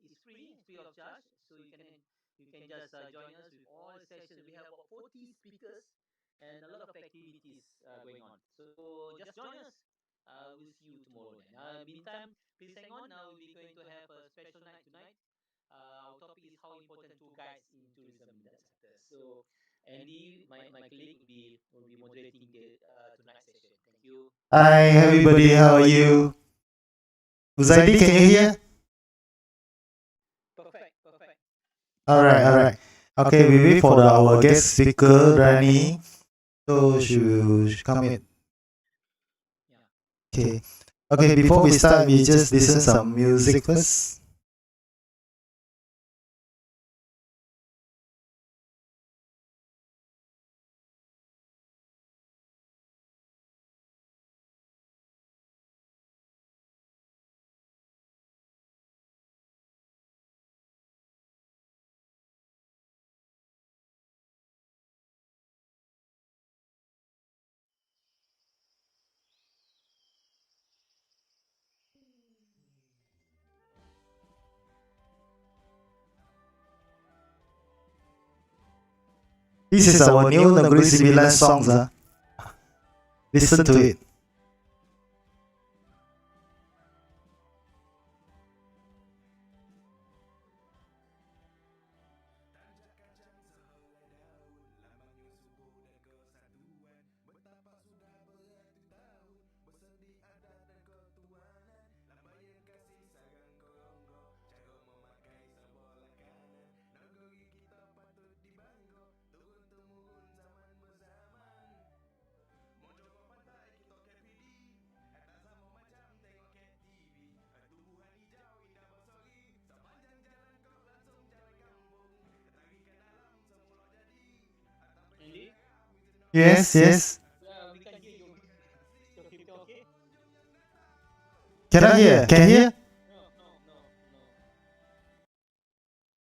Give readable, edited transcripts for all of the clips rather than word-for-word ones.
It's free of charge. So you can just join us with all sessions. We have about 40 speakers and a lot of activities going on. So just join us. We'll see you tomorrow then. Meantime, please hang on. Now we'll be going to have a special night tonight. Our topic is how important tour guides in tourism in that chapter. So Andy, my colleague, will be moderating the tonight's session. Thank you. Hi everybody, how are you? Uzaidi, can you hear? Perfect, perfect. Alright. Okay, we wait for our guest speaker, Rani. So she will come in. Yeah. Okay. Okay, before we start, we just listen some music first. This is our new Negeri Sembilan songs. Listen to it. Andy? Yes. We can hear you. So keep okay? Can I hear? Can you hear?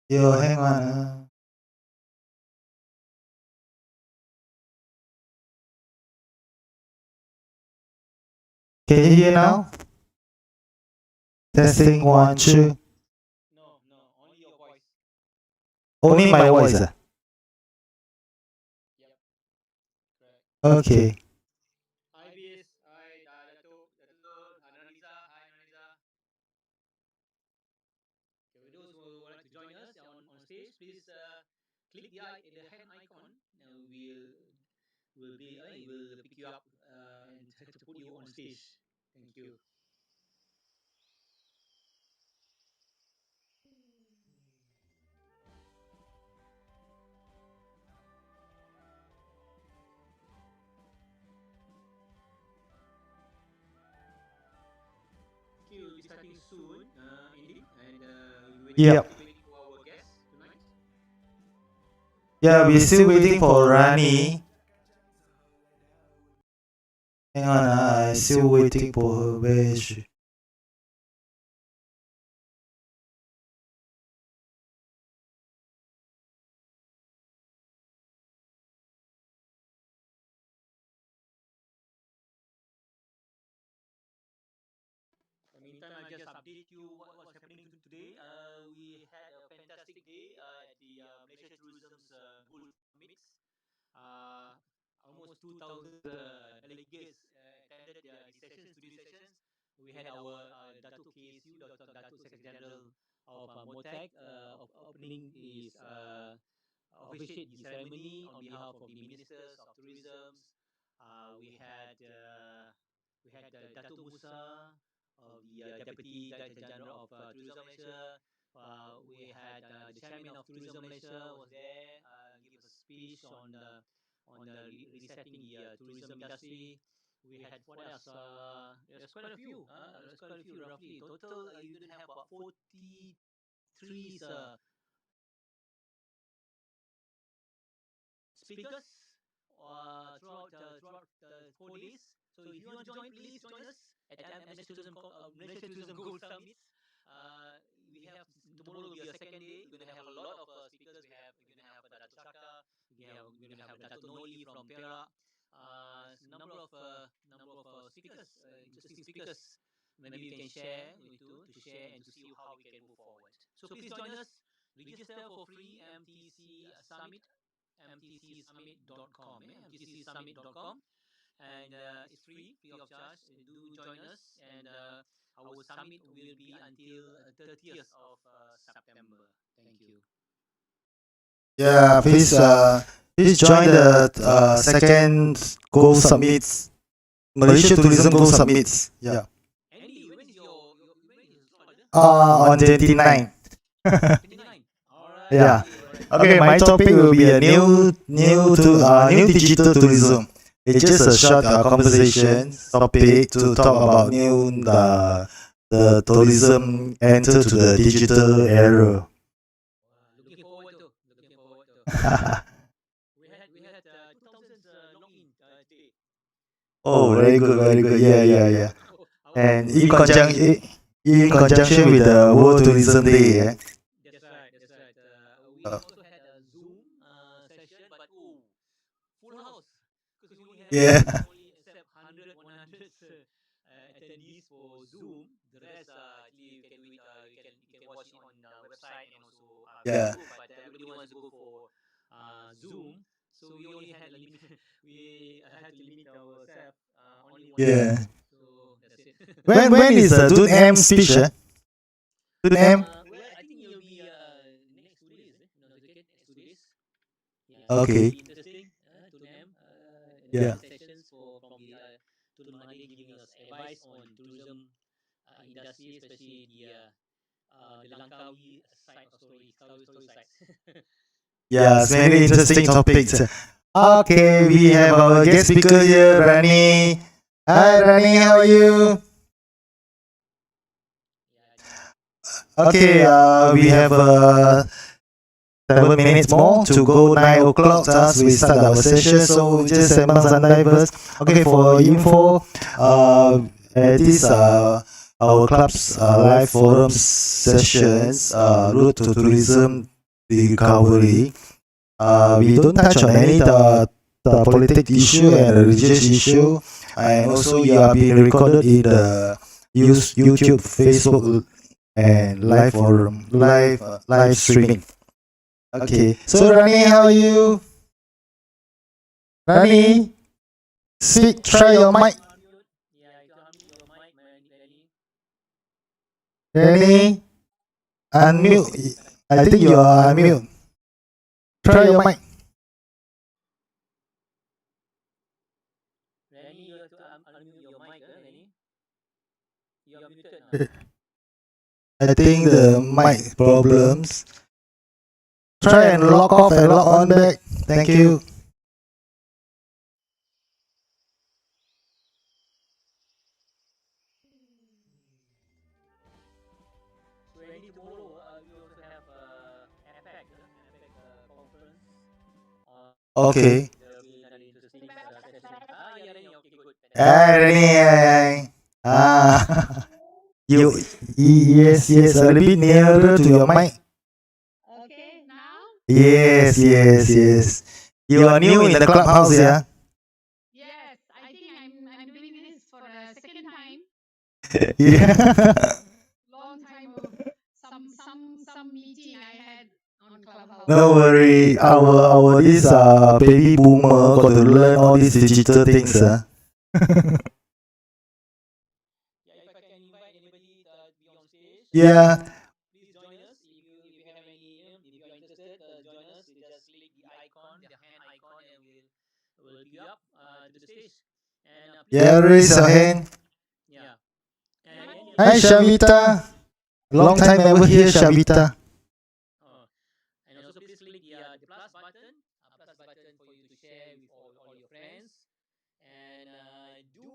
No. Yo, hang on. Can you hear now? Testing 1, 2. No. Only your voice. Only my voice. Yep. Correct. Okay. Hi, BS. Hi, Dato, Analiza. Hi, Analiza. Okay, for those who would like to join us on stage, please click the hand icon. We'll pick you up and to put you on stage. Thank you. Okay, we'll be starting soon, Andy, and Yep. waiting for our guests tonight. Yeah, we're still waiting for Rani. Hang on, I still waiting for her. Where is she? In the meantime, I'll just update you what's happening today. We had a fantastic day at the Malaysia Tourism's Gold Summits. Uh, Almost 2,000 delegates attended the sessions, today's sessions. We had our Datuk KSU, Datuk Secretary General of MOTAG, opening his officiate the ceremony on behalf of the ministers of tourism. We had Datuk Musa, the Deputy Director General of Tourism Malaysia. We had the Chairman of Tourism Malaysia was there, give us a speech on resetting the tourism industry. We had what else? There's quite a few. There's quite a few roughly. Total, you're gonna have about 43 speakers throughout 4 days. So if you want to join, please join us at Malaysia Tourism Gold Summits. We have tomorrow will be a second day. We're gonna have a lot of speakers. We're gonna have Dato Chaka. We're gonna have Dato Noi from Perak. Number of speakers, interesting speakers. maybe we can share to share and to see how we can move forward. So please join us. Register for free MTC Summit, mtcsummit.com, mtcsummit.com, and it's free of charge. Do join us, and our summit will be until 30th of September. Thank you. Yeah, please join the second Go Summits, Malaysia Tourism Go Summits. Yeah. Andy, when is your when is your slot? On 29. 29. Yeah. Alrighty, alrighty. Okay, my topic will be a new digital tourism. It's just a short conversation topic to talk about the tourism enter to the digital era. Looking forward to. Looking forward to. We had 2000 log in today. Oh, very good, very good. Yeah, yeah, yeah. Our And in conjunction with the World Tourism Day, eh? That's right. That's right. We Uh, also had a Zoom session, but full house because yeah. we only accept 100, 100 attendees for Zoom. The rest actually you can do it. You can watch it on website and also Yeah. Facebook. But everybody wants to go for Zoom, so we only had a limit. We had to limit ourselves only one hour. Yeah. So that's it. When is the Dun M speech? Dun M? Well, I think it'll be next 2 days. No, okay, next 2 days. Yeah, it will Okay. be interesting to them. Yeah. The sessions from the Tun Mahathir giving us advice on tourism industry, especially the Langkawi side of stories, story sites. Yes, many interesting topics. Okay, we have our guest speaker here, Rani. Hi, Rani, how are you? Okay, we have 7 minutes more to go 9 o'clock as we start our session. So just sembang santai first. Okay, for info, this our club's live forum sessions, route to tourism recovery. We don't touch on any the political issue and religious issue, and also you are being recorded in the YouTube, Facebook, and live forum, live streaming. Okay, so Rani, how are you? Rani, speak. Try your mic. Unmute. Yeah, you can unmute your mic, Danny. Rani, unmute. I think you are unmute. Try your mic. Danny, you have to unmute your mic, Danny. You are muted now. I think the mic problems. Try and log off and log on back. Thank you. So Danny, tomorrow we also have APEC conference on Okay. there'll be another interesting session. Yeah, Danny. Okay, good, Ah, fantastic. Rani, you, yes, yes, a little bit nearer to your mic. Okay, now? Yes, yes, yes. You are new in the clubhouse, yeah? Yes, I think I'm doing this for the second time. Yeah. Long time of some meeting I had on Clubhouse. No worry, our this baby boomer got to learn all these digital things. Yeah, if I can invite anybody to be on stage, Yeah. please join us. If you have any, if you are interested, join us. You just click the icon, the hand icon, and we'll pick you up to the stage. And please Yeah, join raise us. your hand. Yeah. And Danny, Hi, Shavita. Long time never hear Shavita. and also please click the plus button for you to share with all your friends. And do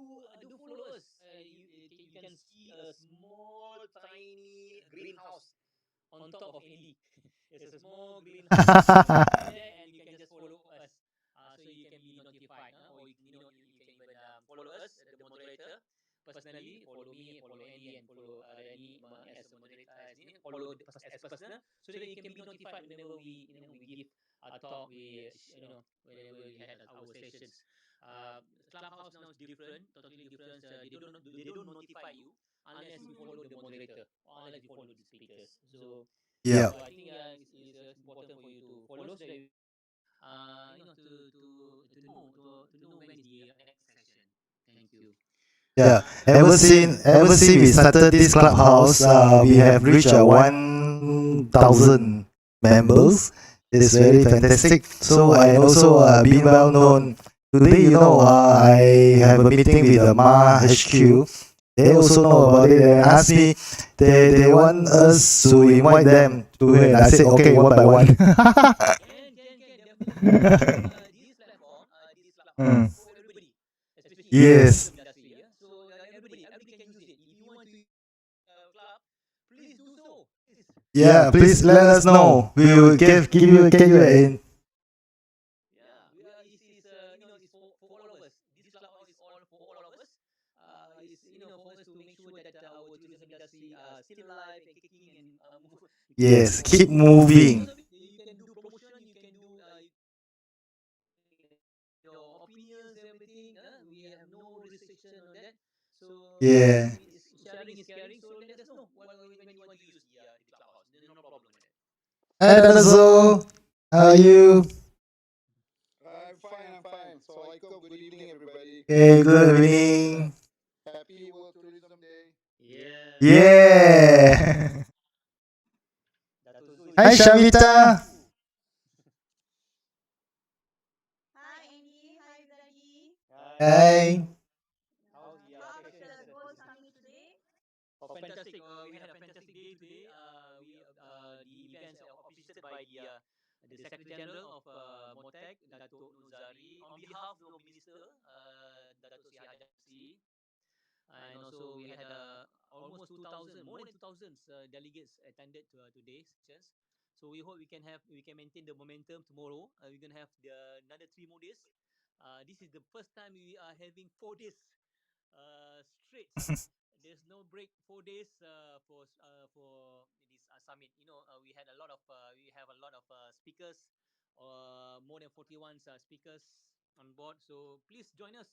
follow us. You can see a small tiny greenhouse on top of Andy. It's a small greenhouse. Click there and you can just follow us. So you can be notified, or you can even follow us, the moderator. Personally, follow me, follow Andy, and follow Danny as a moderator, follow as personal, so that you can be notified whenever we give a talk, whenever we had our sessions. Clubhouse now is different, totally different. They don't notify you, unless you follow the moderator or unless you follow the speakers. So Yeah. so I think it's important for you to follow so that to know when is the next session. Thank you. Yeah. Ever since we started this clubhouse, we have reached 1,000 members. It's very fantastic. So and also being well known. Today, I have a meeting with the MAH-HQ. They also know about it and asked me, they want us to invite them to it. I said, okay, one by one. Can definitely this platform this clubhouse Mm. is for everybody, especially in the Yes. tourism industry. Yeah, so everybody can use it. If you want to use club, please do so. Please. Yeah, please let us know. We will give you a. Yeah, this is it's for all of us. This clubhouse is all for all of us. Is for us to make sure that our tourism industry still alive and kicking and move. We can move Yes, forward. keep So moving. because of it, you can do promotion. You can do your opinions, everything. We have no restriction on that. So Yeah. sharing is caring. So let us know when you want to use the clubhouse. There's no problem with that. Hi, Danazo. How are you? I'm fine, I'm fine. Assalamualaikum. Good evening, everybody. Okay, good evening. Happy World Tourism Day. Yeah. Yeah. Dato Zul Hi, is here. Shavita. Hi Andy, hi everybody. Hi. Hi. How's the How's session the today? Gold Summit today? Oh, fantastic! We had a fantastic day today. The events are officiated by the Secretary General of MOTEC, Dato Nuzari, on behalf of the Minister, Dato Sri Hajamsi, and also we had almost 2,000, more than 2,000 delegates attended to today's sessions. So we can maintain the momentum tomorrow. We're gonna have another 3 more days. This is the first time we are having 4 days straight. There's no break. 4 days for this summit. We have a lot of speakers, more than 41 speakers on board. So please join us.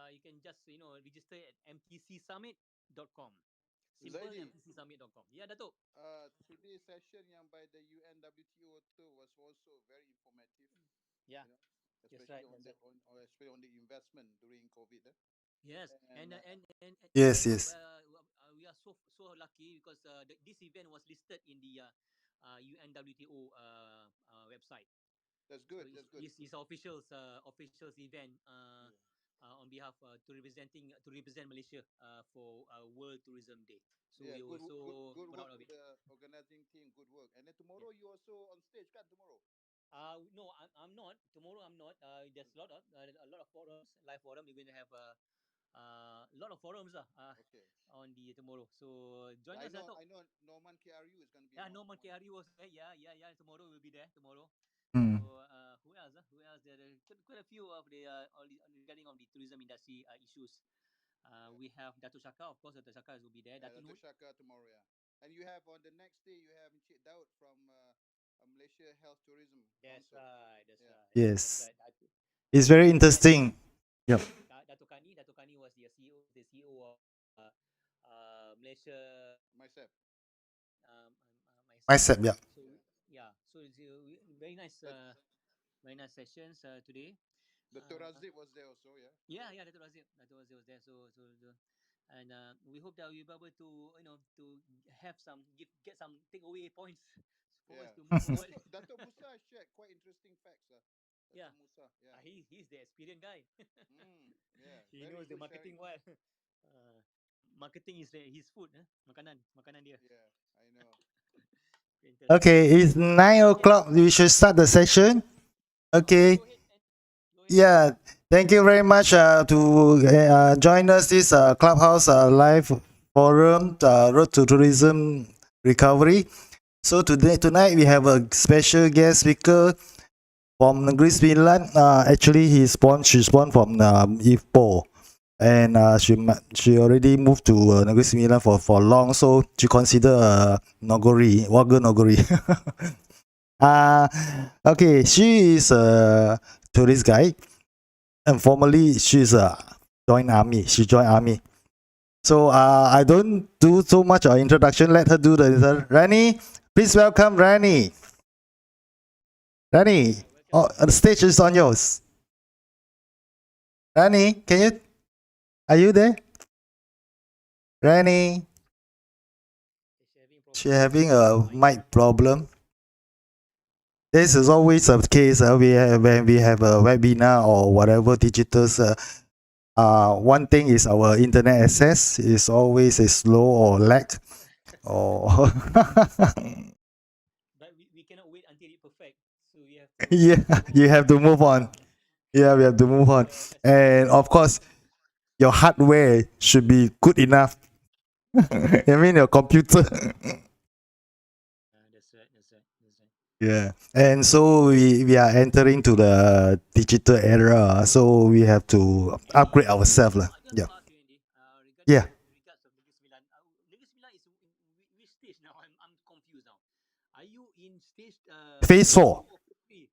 You can just register at mtcsummit.com. Simple Zaidi, mtcsummit.com. Yeah, Dato. today's session yang by the UNWTO tu was also very informative. Yeah, that's right. Especially on That's the right. especially on the investment during COVID. Yes, And and Yes, Dato, yes. we are so lucky because this event was listed in the UNWTO website. that's So good. That's good. it's officials event on behalf to represent Malaysia for World Tourism Day. So Yeah, we were so good work proud of to it. the organizing team. Good work. And then Yeah. tomorrow you also on stage, kan? Tomorrow. No, I'm not. Tomorrow I'm not. There's a lot of forums, live forum. We're going to have a lot of forums Okay. on the tomorrow. So join I us, know. Dato. I know. Norman KRU is going to be Yeah, on Norman tomorrow. KRU was there. Yeah. Tomorrow we'll be there tomorrow. Mm. So who else? Who else? There are quite a few of regarding on the tourism industry issues. Yeah. We have Dato Shaka, of course. Dato Shaka will be there. Dato Dato Noor. Shaka tomorrow, yeah. And you have on the next day, you have Encik Daud from Malaysia Health Tourism That's Council. right. That's Yeah, right. That's Yes. right. It's Dato very Kani and interesting. Yep. Dato Kani. Dato Kani was the CEO of Malaysia myself. myself. Myself, yeah. So yeah. So it's That very nice sessions today. the Uh, Torazip was there also, yeah. yeah, Dato Razif. Dato Razif was there. And we hope that we'll be able to to have get some takeaway points for us Yeah. to move forward. Dato Musa shared quite interesting facts. Dato Yeah, Musa, yeah. he's the experienced guy. Yeah, He very knows the good sharing. marketing well. Uh, Marketing is his food, makanan dia. Yeah, I know. Fantastic. Okay, it's 9 o'clock. We should start the session. Okay, Okay. go ahead and go ahead. Yeah. Thank you very much to join us this Clubhouse live forum, Road to Tourism Recovery. So tonight we have a special guest speaker from Negeri Sembilan. Actually, she's born from Ipoh, and she already moved to Negeri Sembilan for long, so she consider Nogori, warga Nogori. uh, okay, she is a tourist guide, and formerly she's joined army. She joined army. So I don't do so much of introduction. Let her do the Rani. Please welcome Rani. Rani, oh, the stage is on yours. Rani, can you? Are you there? Rani, she having a mic problem. This is always a case when we have a webinar or whatever digital. One thing is our internet access is always slow or lag. Or But we cannot wait until it perfect. So we have to yeah, you have to move on. Yeah, we have to move on. And of course, your hardware should be good enough. I mean, your computer. that's right, that's right, that's right. Yeah. And so we are entering to the digital era. So we have to upgrade ourselves. I just Yeah. want to ask you, Andy, regarding Yeah. regards of Negeri Sembilan. Negeri Sembilan is which stage now? I'm confused now. Are you in stage Phase 4. 2 or phase 3?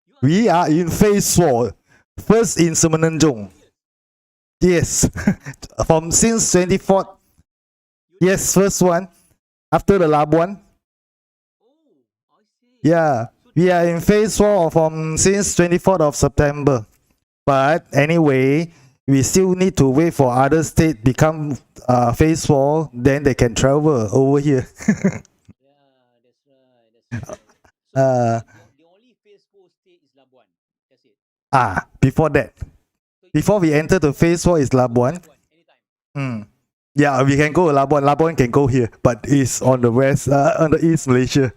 You are We in are phase in phase 4. First in Semenanjung. serious. Yes. From since 24th. You already Yes, first one. After the Labuan. oh, I see. Yeah. So We this are is in phase 4 from since 24th of September. But anyway, we still need to wait for other state become phase 4. Then they can travel over here. yeah, that's right, that's right. So uh, the only phase 4 state is Labuan. That's it. Before that. So Before we enter the phase 4 is you can go to Labuan. Labuan anytime. Yeah, we can go Labuan. Labuan can go here, but it's on the west, on the east Malaysia.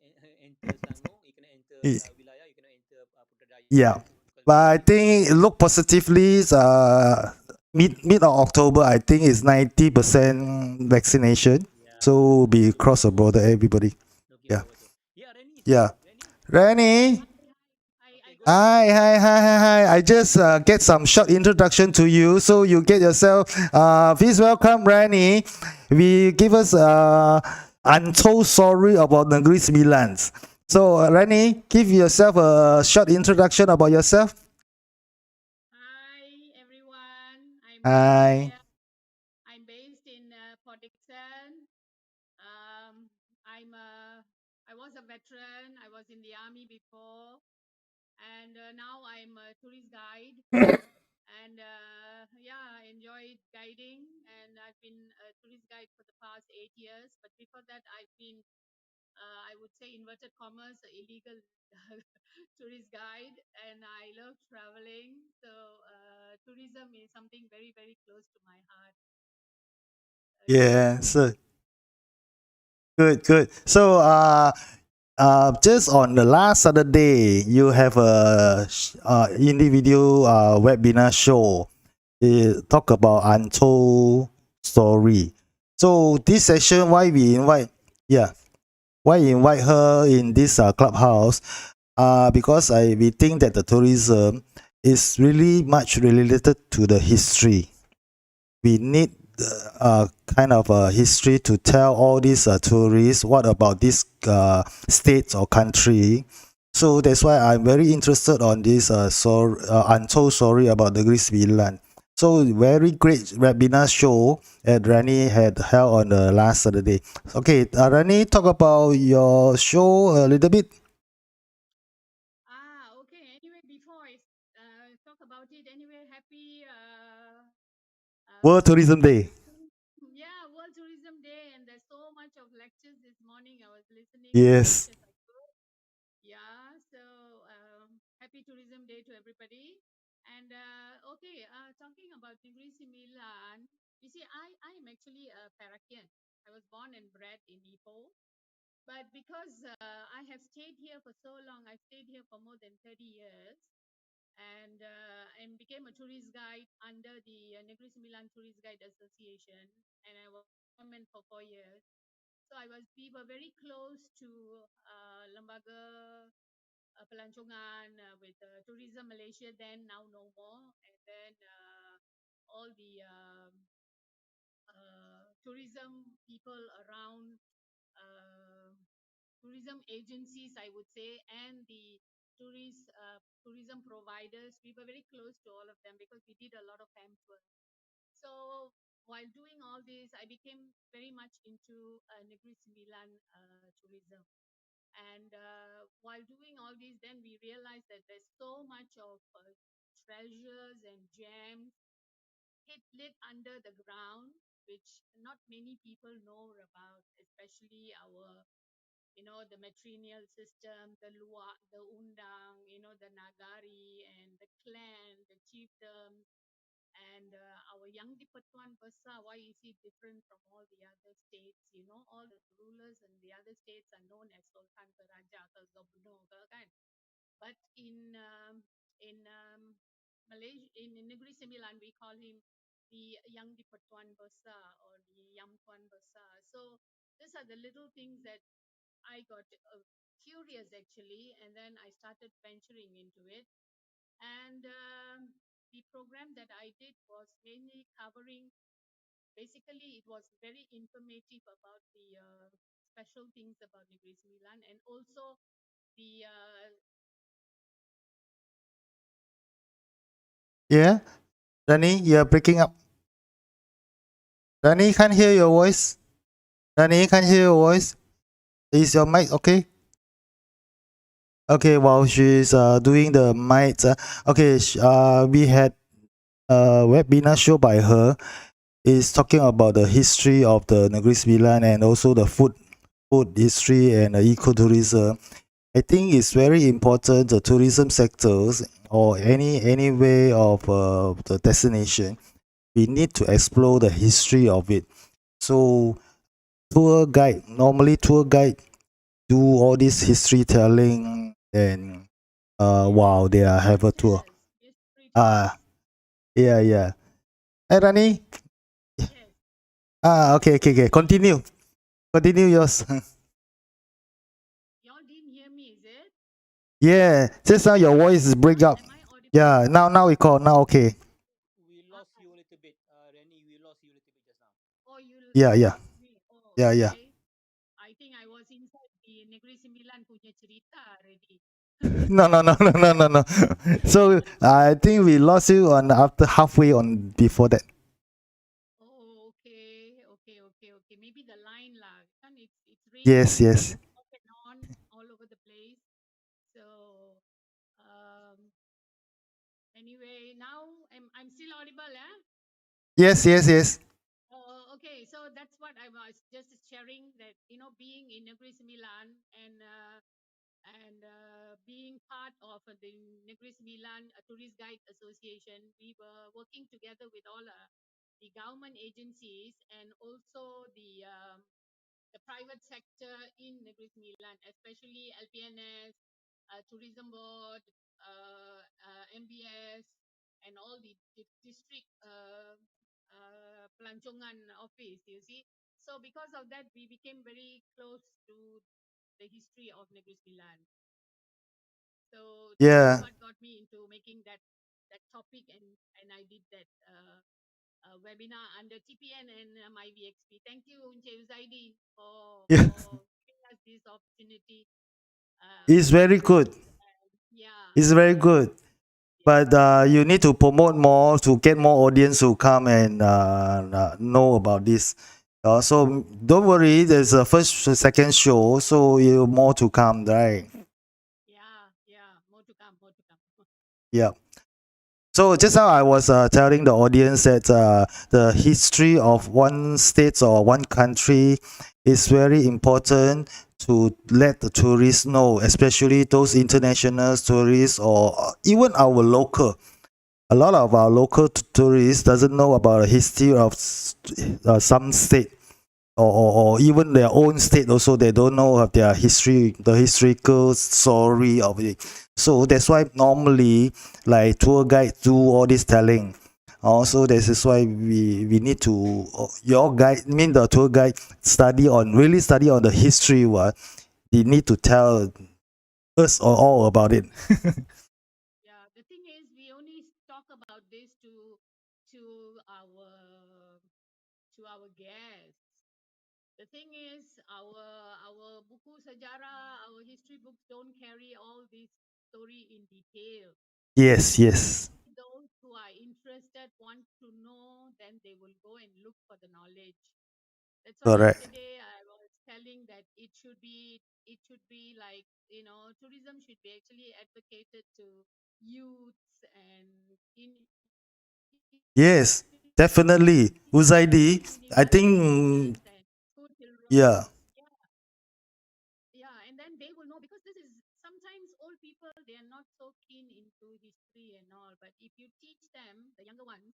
You can enter Selangor, you can enter Y- Wilayah, you can enter Putrajaya. Yeah, Because but we I already think look positively. Mid of October, I think is 90% vaccination. yeah, So we cross the border, everybody. looking Yeah, forward to. Yeah, Rani is here. yeah. Rani, Rani, okay, I go got ahead. hi, hi, hi, hi, hi. I just get some short introduction to you, so you get yourself. Please welcome Rani. We give us untold story about Negeri Sembilan. So Rani, give yourself a short introduction about yourself. Hi everyone. I'm Hi. Rania. I'm based in Port Dickson. I was a veteran. I was in the army before, and now I'm a tourist guide. And yeah, I enjoyed guiding, and I've been a tourist guide for the past 8 years. But before that, I've been, I would say, inverted commas, a illegal tourist guide, and I love traveling. So tourism is something very, very close to my heart. Okay. Yeah. So good, good. So just on the last Saturday, you have a individual webinar show. Talk about untold story. So this session, why we invite? Yeah, why invite her in this clubhouse? Because we think that the tourism is really much related to the history. We need kind of a history to tell all these tourists what about this state or country. So that's why I'm very interested on this untold story about the Negeri Sembilan. So very great webinar show that Rani had held on the last Saturday. Okay, Rani, talk about your show a little bit. Okay. Anyway, before I talk about it, anyway, happy World Tourism Day. yeah, World Tourism Day, and there's so much of lectures this morning. I was listening as much Yes. as I could. Yeah, so happy Tourism Day to everybody. And okay, talking about Negeri Sembilan, you see, I am actually a Perakhian. I was born and bred in Ipoh, but because I have stayed here for so long, I've stayed here for more than 30 years, and became a tourist guide under the Negeri Sembilan Tourist Guide Association, and I was chairman for 4 years. So we were very close to Lembaga Pelancongan with Tourism Malaysia, then now no more, and then all the tourism people around, tourism agencies, I would say, and the tourism providers. We were very close to all of them because we did a lot of pamphlet. So while doing all this, I became very much into Negeri Sembilan tourism. And while doing all this, then we realized that there's so much of treasures and gems lit under the ground, which not many people know about, especially our, the matrilineal system, the luak, the undang, the nagari and the clan, the chiefdoms, and our Yang di Pertuan Besar. Why is it different from all the other states? All the rulers in the other states are known as Sultan ke Raja ke Gubernur ke kan. But in Malaysia, in Negeri Sembilan, we call him the Yang di Pertuan Besar or the Yang Tuan Besar. So these are the little things that I got curious actually, and then I started venturing into it. And the program that I did was mainly covering, basically it was very informative about the special things about Negeri Sembilan, and also the Yeah, Danny, you are breaking up. Danny, can't hear your voice. Danny, can't hear your voice. Is your mic okay? Okay, while she's doing the mic, okay, we had a webinar show by her. Is talking about the history of the Negeri Sembilan and also the food history and ecotourism. I think it's very important the tourism sectors or any way of the destination. We need to explore the history of it. So normally tour guide do all this history telling and wow, they are have a tour. history Ah, yeah. Hey, Rani. yes. Okay. Continue yours. Y'all didn't hear me, is it? Yeah, just now your voice is break up. Am I audible? Yeah, now we call now. Okay. We lost you a little bit, Rennie. We lost you a little bit just now. Oh, you Yeah. lost me. Oh, Yeah. okay. I think I was inside the Negeri Sembilan punya cerita already. No. So I think we lost you on after halfway on before that. Oh, okay. Maybe the line lah. Kan it's Yes. raining off and on all over the place. So anyway, now I'm still audible, eh? Yes. Oh, okay. So that's what I was just sharing, that being in Negeri Sembilan and being part of the Negeri Sembilan Tourist Guide Association, we were working together with all the government agencies and also the private sector in Negeri Sembilan, especially LPNS, Tourism Board, MBS, and all the district pelancongan office, you see. So because of that, we became very close to the history of Negeri Sembilan. So Yeah. that's what got me into making that topic, and I did that webinar under TPN and MyVXP. Thank you, Unche Uzaidi, for giving us this opportunity. It's very good. Yeah. It's very good. But you need to promote more to get more audience to come and know about this. So don't worry, there's a first, second show, so you more to come, right? Yeah, more to come. Yeah. So just now I was telling the audience that the history of one state or one country is very important to let the tourists know, especially those international tourists or even our local. A lot of our local tourists doesn't know about the history of some state or even their own state also. They don't know of their history, the historical story of it. So that's why normally like tour guide do all this telling. Also, this is why we need to your guide, mean the tour guide, really study on the history. What they need to tell us all about it. Yeah, the thing is, we only talk about this to our guests. The thing is, our buku sejarah, our history books don't carry all this story in detail. Yes. Those who who are interested, want to know, then they will go and look for the knowledge. That's why Correct. yesterday I was telling that it should be like, tourism should be actually advocated to youths and in Yes, definitely. Uzaidi, I think, teenagers and school children. yeah, Yeah, yeah, and then they will know, because this is sometimes old people, they are not so keen into history and all, but if you teach them, the younger ones,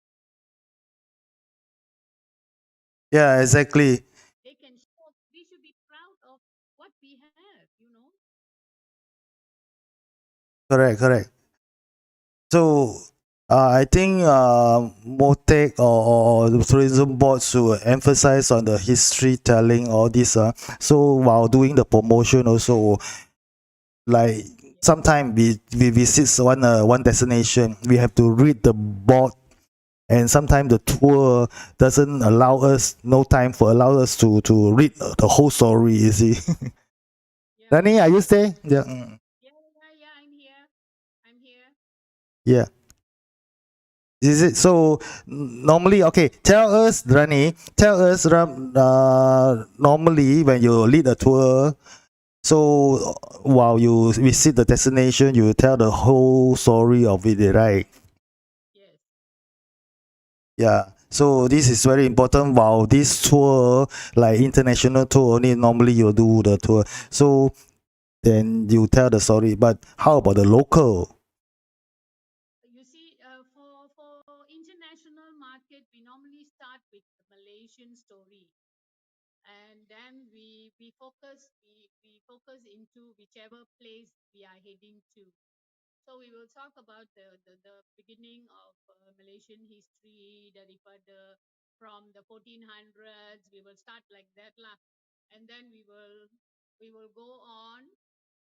yeah, exactly. they can show. We should be proud of what we have. Correct, correct. So, I think Motek or the tourism board should emphasize on the history telling all this. So while doing the promotion also, like sometimes we visit one destination, we have to read the board, and sometimes the tour doesn't allow us, no time for allow us to read the whole story, you see. Yeah, Rani, are you staying? Yeah. yeah, I'm here. I'm here. Yeah. Is it so? Normally, okay. Tell us, Rani. Tell us, normally when you lead a tour, so while you visit the destination, you tell the whole story of it, right? Yes. Yeah. So this is very important. While this tour, like international tour, only normally you do the tour. So then you tell the story. But how about the local? You see, for international market, we normally start with the Malaysian story, and then we focus into whichever place we are heading to. So we will talk about the beginning of Malaysian history, daripada from the 1400s. We will start like that lah, and then we will go on.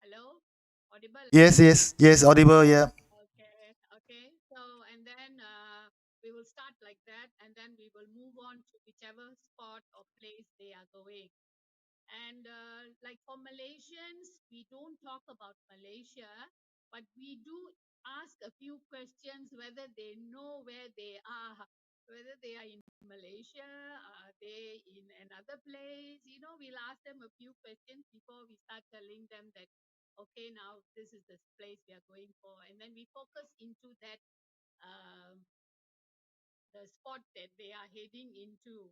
Hello, audible? Yes, yes, yes. Audible. Yeah. Okay, okay. So, and then we will start like that, and then we will move on to whichever spot or place they are going. And like for Malaysians, we don't talk about Malaysia, but we do ask a few questions whether they know where they are, whether they are in Malaysia, are they in another place. We'll ask them a few questions before we start telling them that, okay, now this is the place we are going for. And then we focus into that, the spot that they are heading into.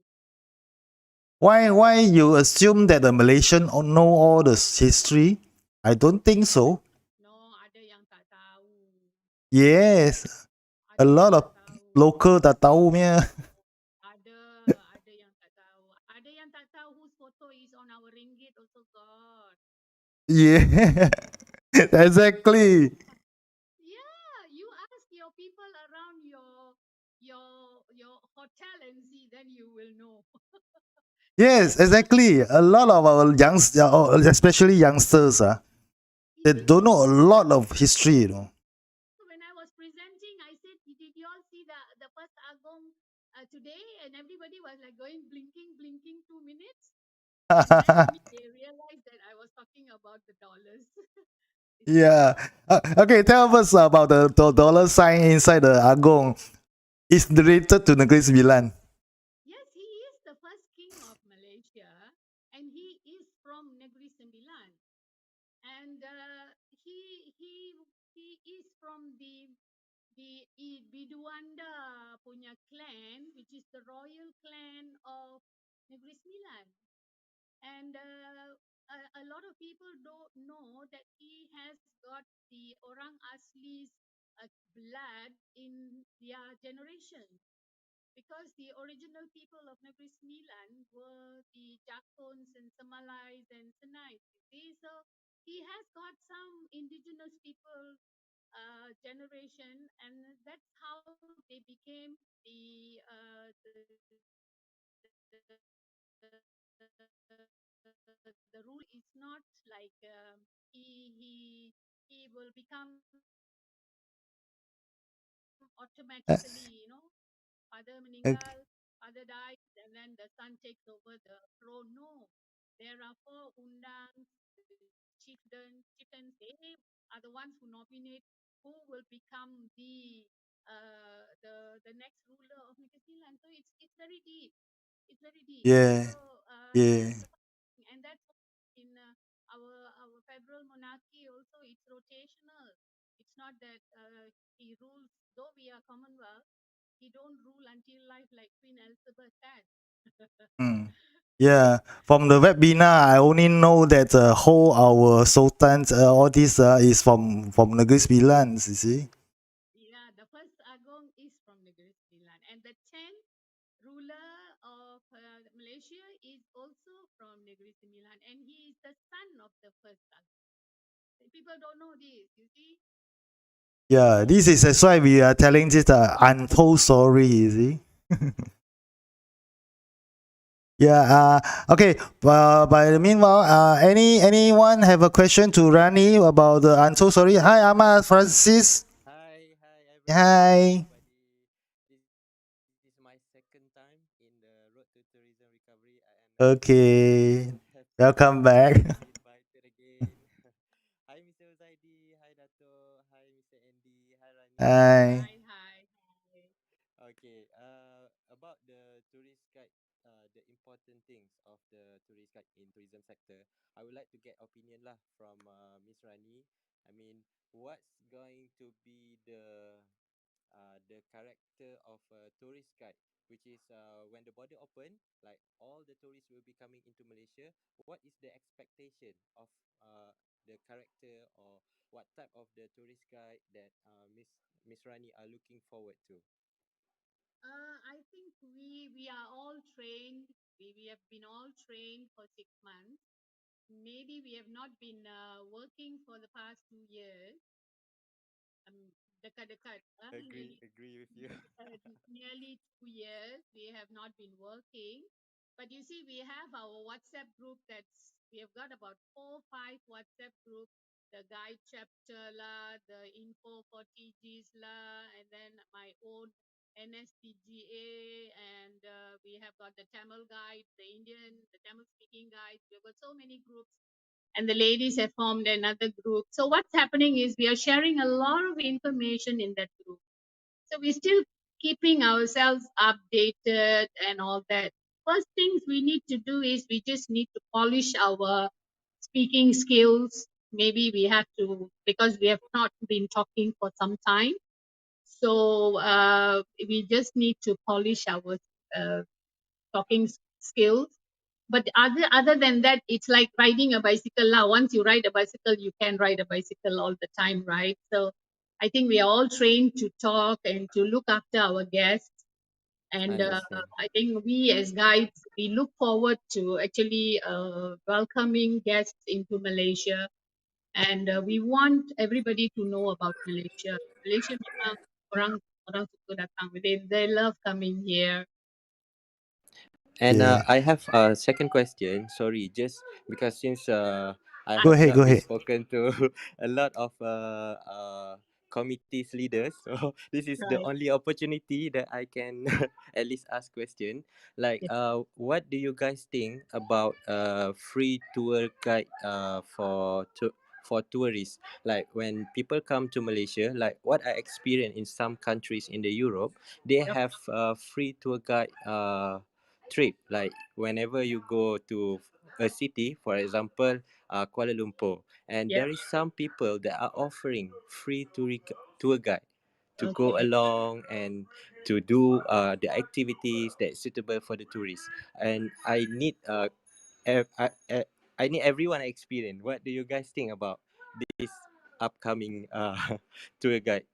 Why you assume that the Malaysian know all the history? I don't think so. No, ada yang tak tahu. Yes, a Ada yang lot tak of tahu. local tak tahu punya. Ada, ada yang tak tahu. Ada yang tak tahu whose photo is on our ringgit also got. Yeah, exactly. Yeah, you ask your people around your hotel and see, then you will know. Yes, exactly. A lot of our especially youngsters, You they see, don't know a lot of history. when I was presenting, I said, did you all see the first Agong today? And everybody was like going blinking 2 minutes. And then only they realized that I was talking about the dollars. Yeah. Okay, tell us about the dollar sign inside the Agong. It's related to Negeri Sembilan. Yes, he is the first king of Malaysia, and he is from Negeri Sembilan, and he is from the Biduanda punya clan, which is the royal clan of Negeri Sembilan. And a lot of people don't know that he has got the Orang Asli's blood in their generation, because the original people of Negeri Sembilan were the Jakons and Semalais and Senais. So he has got some indigenous people generation, and that's how they became the rule is not like he will become Uh, automatically, father uh, meninggal, father dies, and then the son takes over the throne. No, there are four undangs, chieftains. They are the ones who nominate who will become the the next ruler of Negeri Sembilan. So it's very deep. It's very deep. Yeah. So Yeah. that's the first thing. And that's in our federal monarchy also. It's rotational. It's not that he rules. Though we are Commonwealth, he don't rule until life like Queen Elizabeth said. Mm. Yeah, from the webinar, I only know that whole our sultans, all this is from Negeri Sembilan. You see? Yeah, the first Agong is from Negeri Sembilan, and the 10th ruler of Malaysia is also from Negeri Sembilan, and he is the son of the first Agong. People don't know this, you see. Yeah, this is that's why we are telling this untold story. You see? Yeah. Okay. By the meanwhile, anyone have a question to Rani about the untold story? Hi, Ahmad Francis. Hi, everybody. Hi. This is my second time in the Road to Tourism Recovery, and Okay. I'm happy Welcome back. to be invited again. Hi, Mr. Zaidi. Hi, Dato. Hi, Mr. Andy. Hi, Rani. Hi. Hi, hi, hi. Okay. About the tourist guide, the important things of the tourist guide in tourism sector, I would like to get opinion lah from Miss Rani. I mean, what's going to be the character of a tourist guide, which is when the border open, like all the tourists will be coming into Malaysia. What is the expectation of the character, or what type of the tourist guide that Miss Rani are looking forward to? I think we are all trained. We have been all trained for 6 months. Maybe we have not been working for the past 2 years. Dekat-dekat, Agree with you. nearly 2 years we have not been working. But you see, we have our WhatsApp group. We have got about 4-5 WhatsApp group. The guide chapter la, the info for TGs la, and then my own NSTGA, and we have got the Tamil guide, the Tamil speaking guides. We've got so many groups, and the ladies have formed another group. So what's happening is we are sharing a lot of information in that group. So we're still keeping ourselves updated and all that. First things we need to do is we just need to polish our speaking skills. Maybe we have to, because we have not been talking for some time. So we just need to polish our uh, talking skills. But other than that, it's like riding a bicycle now. Once you ride a bicycle, you can ride a bicycle all the time, right? So I think we are all trained to talk and to look after our guests. And Understand. I think we as guides, we look forward to actually welcoming guests into Malaysia. And we want everybody to know about Malaysia. Malaysia memang orang suka datang. They love coming here. And Yeah. I have a second question. Sorry, just because since I Go have ahead. not Go been ahead. spoken to a lot of committees leaders, so this is the Right. only opportunity that I can at least ask question. Like, what do you guys think about free tour guide for tourists? Like when people come to Malaysia, like what I experience in some countries in the Europe, they Yep. have free tour guide trip, like whenever you go to a city, for example Kuala Lumpur, and Yep. there is some people that are offering free tour guide to go Okay. along and to do the activities that's suitable for the tourists. And I need ev- I, I I need everyone experience. What do you guys think about this upcoming tour guide?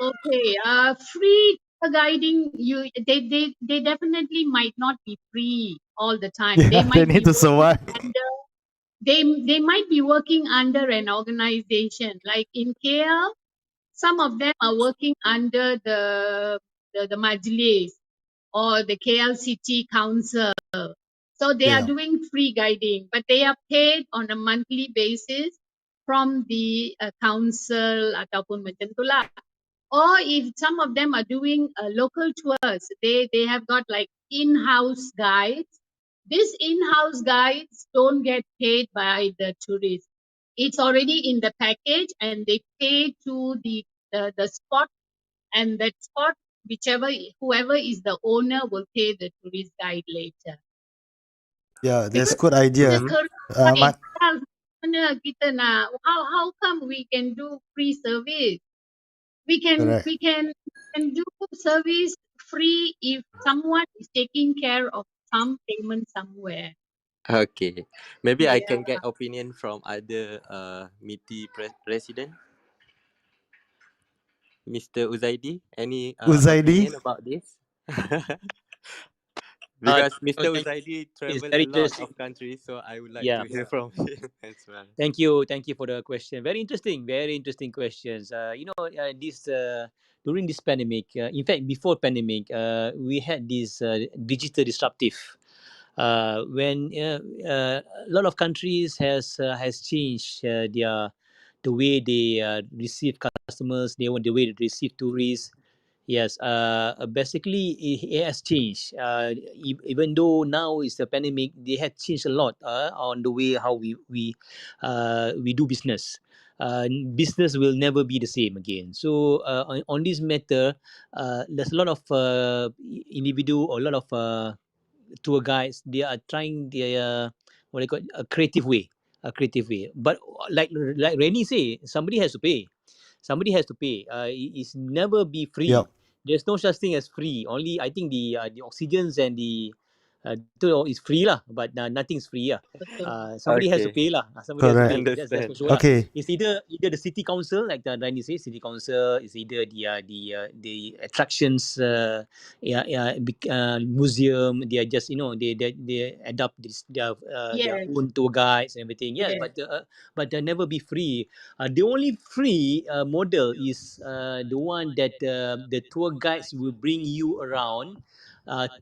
Okay. Free guiding, they definitely might not be free all the time. They Yeah, they might need be to working survive. under they might be working under an organization. Like in KL, some of them are working under the Majlis or the KL City Council. So they are Yeah. doing free guiding, but they are paid on a monthly basis from the council ataupun macam tu lah. Or if some of them are doing local tours, they have got like in-house guides. These in-house guides don't get paid by the tourists. It's already in the package, and they pay to the spot and that spot, whoever is the owner will pay the tourist guide later. Yeah, that's Because good the idea. Mm-hmm. kereta Mat, itself, mana kita nak, how come we can do free service? We can correct. we can do service free if someone is taking care of some payment somewhere. Okay, maybe I Yeah. can get opinion from other MITI president, Mr. Uzaidi. Any Uzaidi? opinion about this? Uh, Because Mr. thank Uzaidi It's travel a very lot interesting. of countries, so I would like Yeah. to hear from him as well. Thank you for the question. Very interesting questions. This during this pandemic, in fact, before pandemic, we had this digital disruptive. When a lot of countries has changed the way they receive customers, the way they receive tourists. Yes, basically it has changed. Even though now is the pandemic, they had changed a lot on the way how we do business. Business will never be the same again. So on this matter, there's a lot of individual or a lot of tour guides. They are trying their what they call it, a creative way. But like Rennie say, somebody has to pay. Somebody has to pay. It's never be free. Yep. There's no such thing as free. Only I think the oxygens and the itu is free lah, but nothing's free lah. Betul. Somebody has to Okay, pay lah. Somebody has to Correct. pay. That's for understand. sure lah. Okay. It's either the city council, like the Rani says, city council. It's either the attractions, museum. They are just they adopt their Yes, own tour guides and everything. Yeah, yes. but they'll never be free. The only free model is the one that the tour guides will bring you around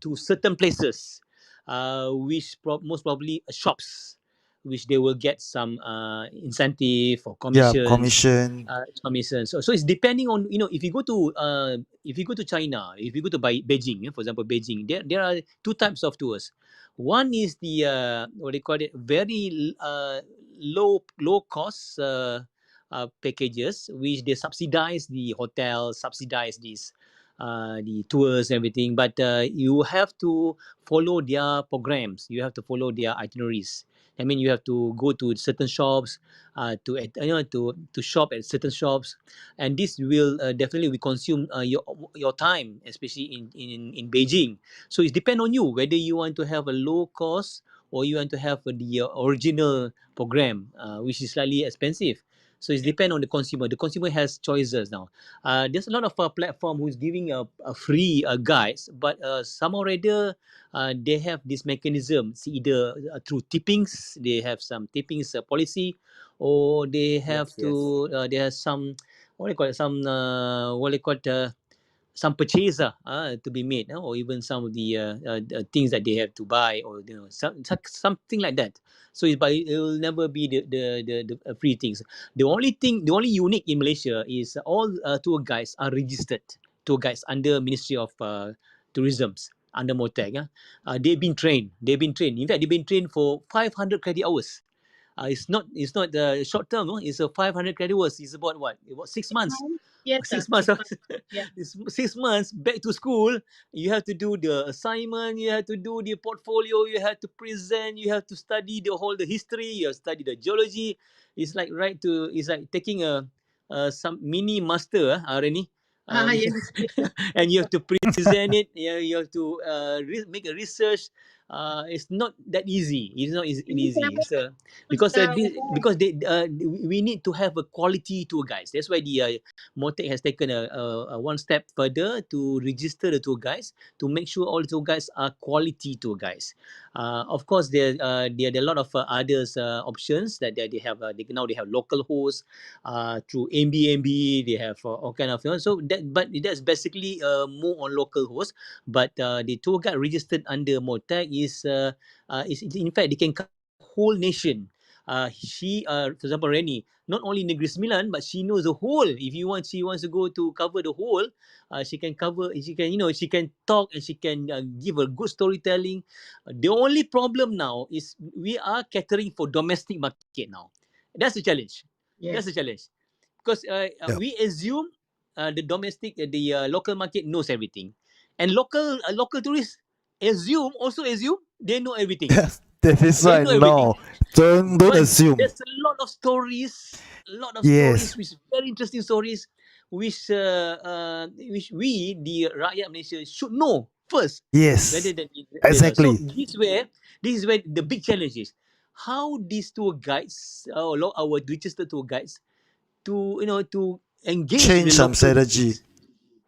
to certain places, which most probably shops, which they will get some incentive or Yeah, commissions. commission. Commissions. So it's depending on if you go to China, if you go to Beijing, for example, Beijing, there are two types of tours. One is the what they call it, very low cost packages, which they subsidize the hotel, subsidize the tours and everything. But you have to follow their programs. You have to follow their itineraries. I mean, you have to go to certain shops, to shop at certain shops, and this will definitely will consume your time, especially in Beijing. So it depends on you whether you want to have a low cost or you want to have the original program, which is slightly expensive. So it depends on the consumer. The consumer has choices now. There's a lot of platform who's giving a free guides, but somehow or other they have this mechanism. It's either through tippings, they have some tippings policy, or they have Yes, yes. to there are some what do you call it, some what do you call it, some purchase to be made, or even some of the things that they have to buy, or something like that. So it will never be the free things. The only unique in Malaysia is all tour guides are registered tour guides under Ministry of Tourism, under MOTEC. They've been trained. In fact, they've been trained for 500 credit hours. It's not short term. No? It's a 500 credit hours. It's about what? About 6 months. Yes, sir. 6 months. 6 months. Yeah. It's 6 months back to school. You have to do the assignment. You have to do the portfolio. You have to present. You have to study the history. You have to study the geology. It's like It's like taking some mini master, Reni. Yes, yes. And you have to present it. Yeah, you have to make a research. It's not that easy. It's not Ini easy. kenapa So terus, because we need to have a quality tour guides. That's why the Motec has taken a one step further to register the tour guides, to make sure all the tour guides are quality tour guides. Of course, there are a lot of others options that they have. They have local hosts through Airbnb. They have all kind of, but that's basically more on local hosts. But the tour guide registered under Motec is in fact they can cover the whole nation. For example, Rennie, not only Negeri Sembilan, but she knows the whole. If she wants to go to cover the whole, she can cover. She can talk, and she can give a good storytelling. The only problem now is we are catering for domestic market now. That's the challenge. That's yes. the challenge, because Yep. we assume the domestic, the local market knows everything, and local tourists assume they know everything. That is They right. know everything, No, don't but assume. there's a lot of stories, Yes, which very interesting stories, which we, the rakyat Malaysia, should know first, rather yes, than so exactly. this is where the big challenge is. How these tour guides, our registered tour guides, to engage with Change the some local strategy. tourists.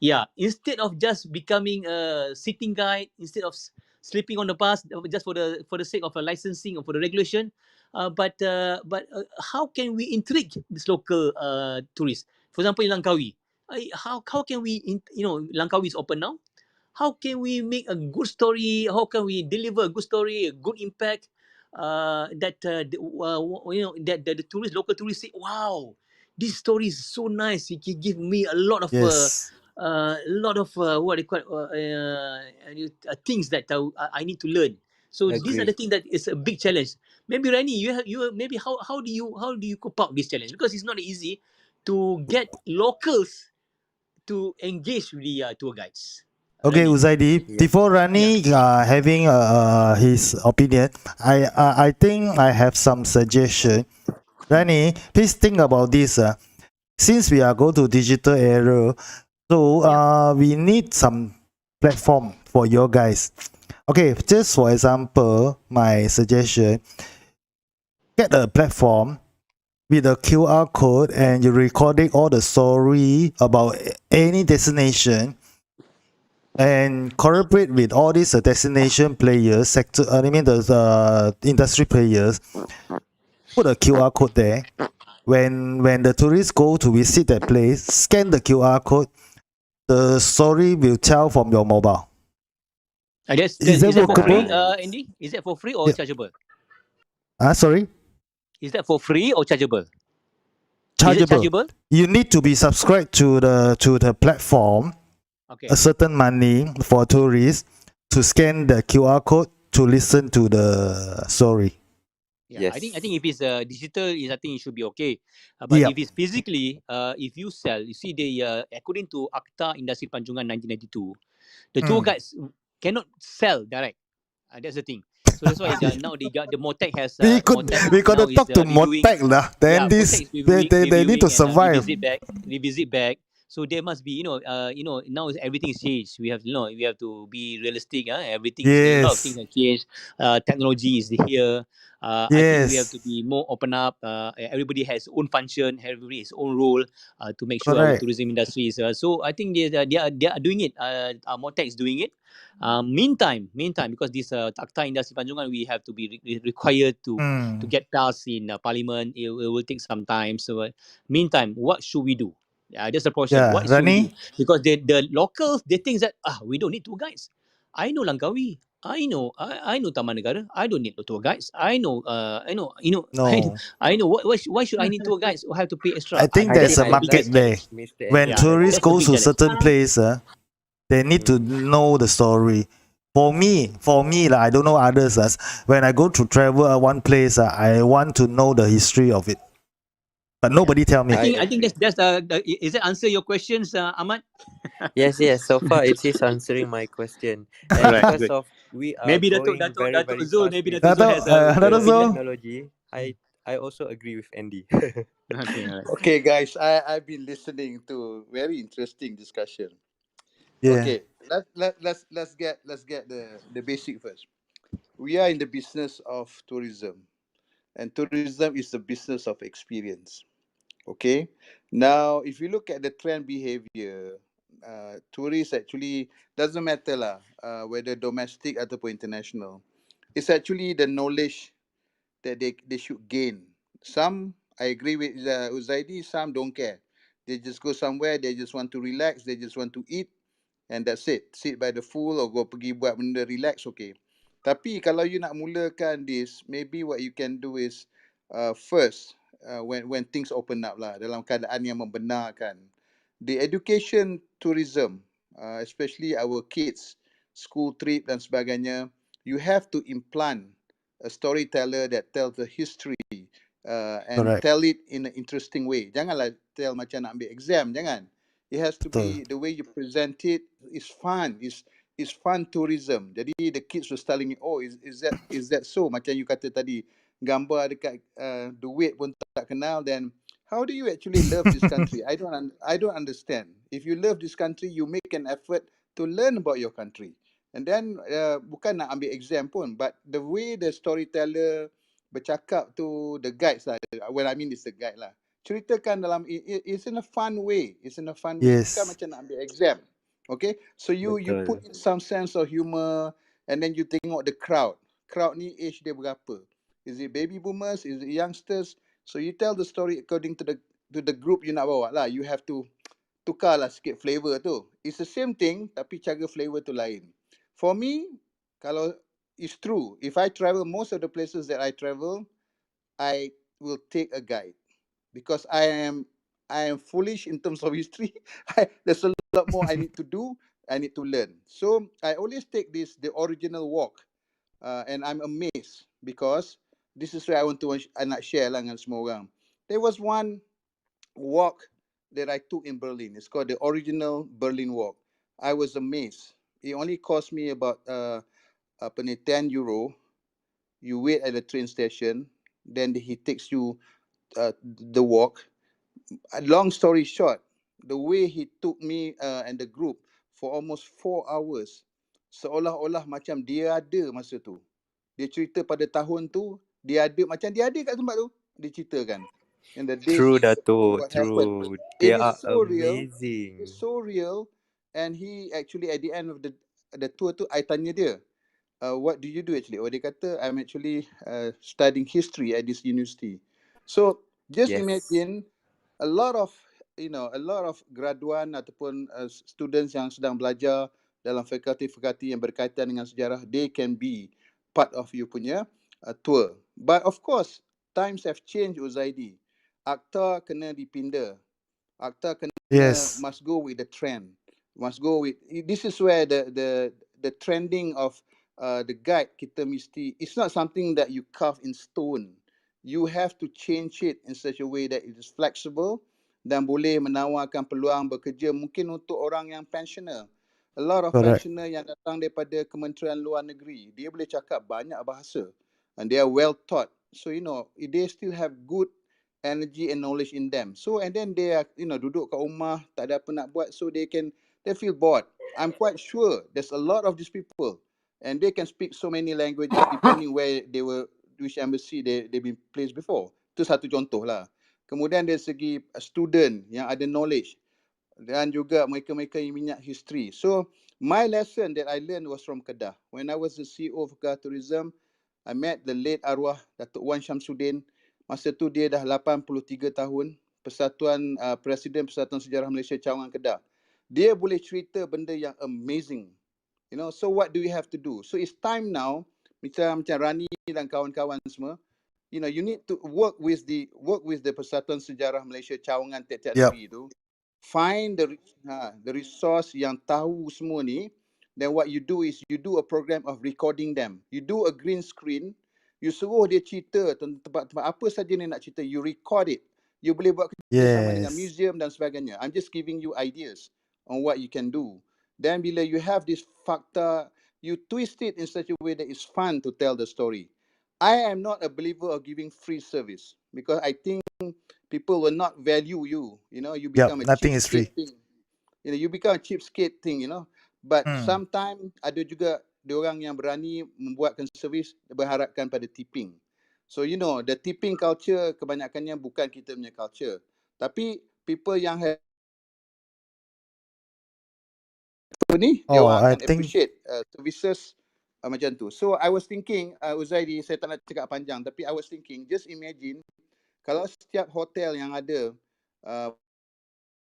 Yeah, instead of just becoming a sitting guide, instead of sleeping on the bus just for the sake of a licensing or for the regulation, but how can we intrigue this local tourists? For example, in Langkawi, how can we Langkawi is open now. How can we make a good story? How can we deliver a good story, a good impact? That the tourists, local tourists say, "Wow, this story is so nice. It can give me a lot of Yes. what they call things that I need to learn." So these are Agree. the things that is a big challenge. Maybe Rani, maybe how do you cope up this challenge, because it's not easy to get locals to engage with the tour guides. Okay, Rani. Uzaidi. Yeah. Before Yeah. Rani having his opinion, I think I have some suggestion. Rani, please think about this. Since we are going to digital era, so Yeah. we need some platform for your guys. Okay, just for example, my suggestion: get a platform with a QR code and you're recording all the story about any destination and collaborate with all these destination players, sector. I mean the industry players. Put a QR code there. When the tourists go to visit that place, scan the QR code. The story will tell from your mobile. Is that Is that for free, workable? Nice. Andy? Is that for free or Yeah. chargeable? Sorry. Is that for free or chargeable? Is it Chargeable. chargeable? You need to be subscribed to the platform. A Okay. certain money for tourists to scan the QR code to listen to the story. Yeah, I think Yes. if it's digital, I think it should be okay. But if Yep. it's physically, if you sell, you see according to Akta Industri Panjungan 1992, the tour Mm. guides cannot sell direct. That's the thing. So that's why now the Motec has We now gotta is talk to reviewing. Motek lah. Yeah, Then this Motec is reviewing, they need to reviewing and survive. revisit back. So there must be, now everything's changed. We have to be realistic. Everything's a lot of things Yes. have changed. Technology is here. I think we have Yes. to be more open up. Everybody has own function. Everybody has own role to make sure our Correct. tourism industry is. So I think they are doing it. Motec is doing it. Meantime, because this Akta Industri Panjungan, we have to be required to Mm. get passed in Parliament. It will take some time. So, meantime, what should we do? That's the question. Yeah. What should we do? Rani. Because the locals, they think that we don't need tour guides. I know Langkawi. I know Taman Negara. I don't need tour guides. No. I know. Why should I need tour guides or have to pay I extra? think I there's think a That's I the market biggest like there. challenge. Mr. When Andy Yeah, tourists that's the suggestion. go big to challenge. certain place, they need to know the story. For me, I don't know others. When I go to travel one place, I want to know the history of it. But Yeah. nobody tell me. I I think agree. that's is that answer your questions, Ahmad? Yes, yes. So far, it is answering my question, and Alright, because good. of we are Maybe going very Dato' very Zul, fast maybe with Dato' Zul has a Dato' the opinion. Zul. technology, I also agree with Andy. Okay, alright. Okay, guys, I've been listening to very interesting discussion. Yeah. Okay, let's get the basic first. We are in the business of tourism, and tourism is the business of experience. Okay, now if you look at the trend behavior, tourists actually doesn't matter lah, whether domestic ataupun international. It's actually the knowledge that they should gain. Some, I agree with Uzaidi, some don't care. They just go somewhere, they just want to relax, they just want to eat, and that's it. Sit by the pool or go pergi buat benda relax, okay. Tapi kalau you nak mulakan this, maybe what you can do is first, when things open up lah, dalam keadaan yang membenarkan, the education tourism, especially our kids, school trip dan sebagainya, you have to implant a storyteller that tells the history and Correct. tell it in an interesting way. Janganlah tell macam nak ambil exam, jangan. It has to be the way you present it is fun. It's fun tourism. Jadi the kids was telling me, oh, is that so? Macam you kata tadi, gambar dekat duit pun tak kenal. Then how do you actually love this country? I don't understand. If you love this country, you make an effort to learn about your country. And then bukan nak ambil exam pun, but the way the storyteller bercakap to the guides lah. Well, I mean it's the guide lah. Ceritakan dalam it's in a fun way. It's in a fun way. Bukan Yes. macam nak ambil exam. Okay, so you put in some sense of humor, and then you tengok the crowd. Crowd ni age dia berapa? Is it baby boomers? Is it youngsters? So you tell the story according to the group you nak bawa lah. You have to tukarlah sikit flavor tu. It's the same thing tapi cara flavor tu lain. For me, kalau it's true, if I travel most of the places that I travel, I will take a guide because I am foolish in terms of history. There's a lot more I need to do. I need to learn. So I always take the original walk, and I'm amazed because this is where I nak share lah dengan semua orang. There was one walk that I took in Berlin. It's called the original Berlin Walk. I was amazed. It only cost me about 10 euro. You wait at the train station, then he takes you the walk. Long story short, the way he took me and the group for almost 4 hours, seolah-olah macam dia ada masa tu. Dia cerita pada tahun tu, dia ada macam dia ada kat tempat tu, dia ceritakan. And the days True, Dato'. what happened. True. They It are is so real. amazing. It's so real. And he actually at the end of the tour tu, I tanya dia, what do you do actually? Oh, dia kata, I'm actually studying history at this university. So just imagine a lot of graduan ataupun students yang sedang belajar dalam fakulti-fakulti yang berkaitan dengan sejarah, they can be part of you punya tour. But of course, times have changed, Uzaidi. Akta kena dipindah. Akta kena must go with the trend. Must go with this is where the trending of the guide kita mesti, it's not something that you carve in stone. You have to change it in such a way that it is flexible dan boleh menawarkan peluang bekerja mungkin untuk orang yang pensioner. A lot of pensioner yang datang daripada Kementerian Luar Negeri, dia boleh cakap banyak bahasa and they are well taught. So they still have good energy and knowledge in them. So and then they are duduk kat rumah tak ada apa nak buat, so they feel bored. I'm quite sure there's a lot of these people and they can speak so many languages depending where they were, which embassy they've been placed before. Itu satu contoh lah. Kemudian dari segi student yang ada knowledge dan juga mereka-mereka yang minat history. So my lesson that I learned was from Kedah. When I was the CEO of Kedah Tourism, I met the late arwah Datuk Wan Syamsuddin. Masa tu dia dah 83 tahun, Presiden Persatuan Sejarah Malaysia Cawangan Kedah. Dia boleh cerita benda yang amazing. So what do we have to do? So it's time now, macam Rani dan kawan-kawan semua, you need to work with the Persatuan Sejarah Malaysia Cawangan tiap-tiap negeri tu. Find the resource yang tahu semua ni. Then what you do is you do a program of recording them. You do a green screen. You suruh dia cerita tentang tempat-tempat apa saja dia nak cerita. You record it. You boleh buat kerjasama dengan museum dan sebagainya. I'm just giving you ideas on what you can do. Then bila you have this fakta, you twist it in such a way that it's fun to tell the story. I am not a believer of giving free service because I think people will not value you. You become a cheapskate thing. You become a cheapskate thing. But sometimes ada juga diorang yang berani membuatkan servis berharapkan pada tipping. So the tipping culture kebanyakannya bukan kita punya culture. Tapi people yang have diorang akan appreciate services macam tu. So I was thinking, Uzaidi, saya tak nak cakap panjang, tapi I was thinking, just imagine kalau setiap hotel yang ada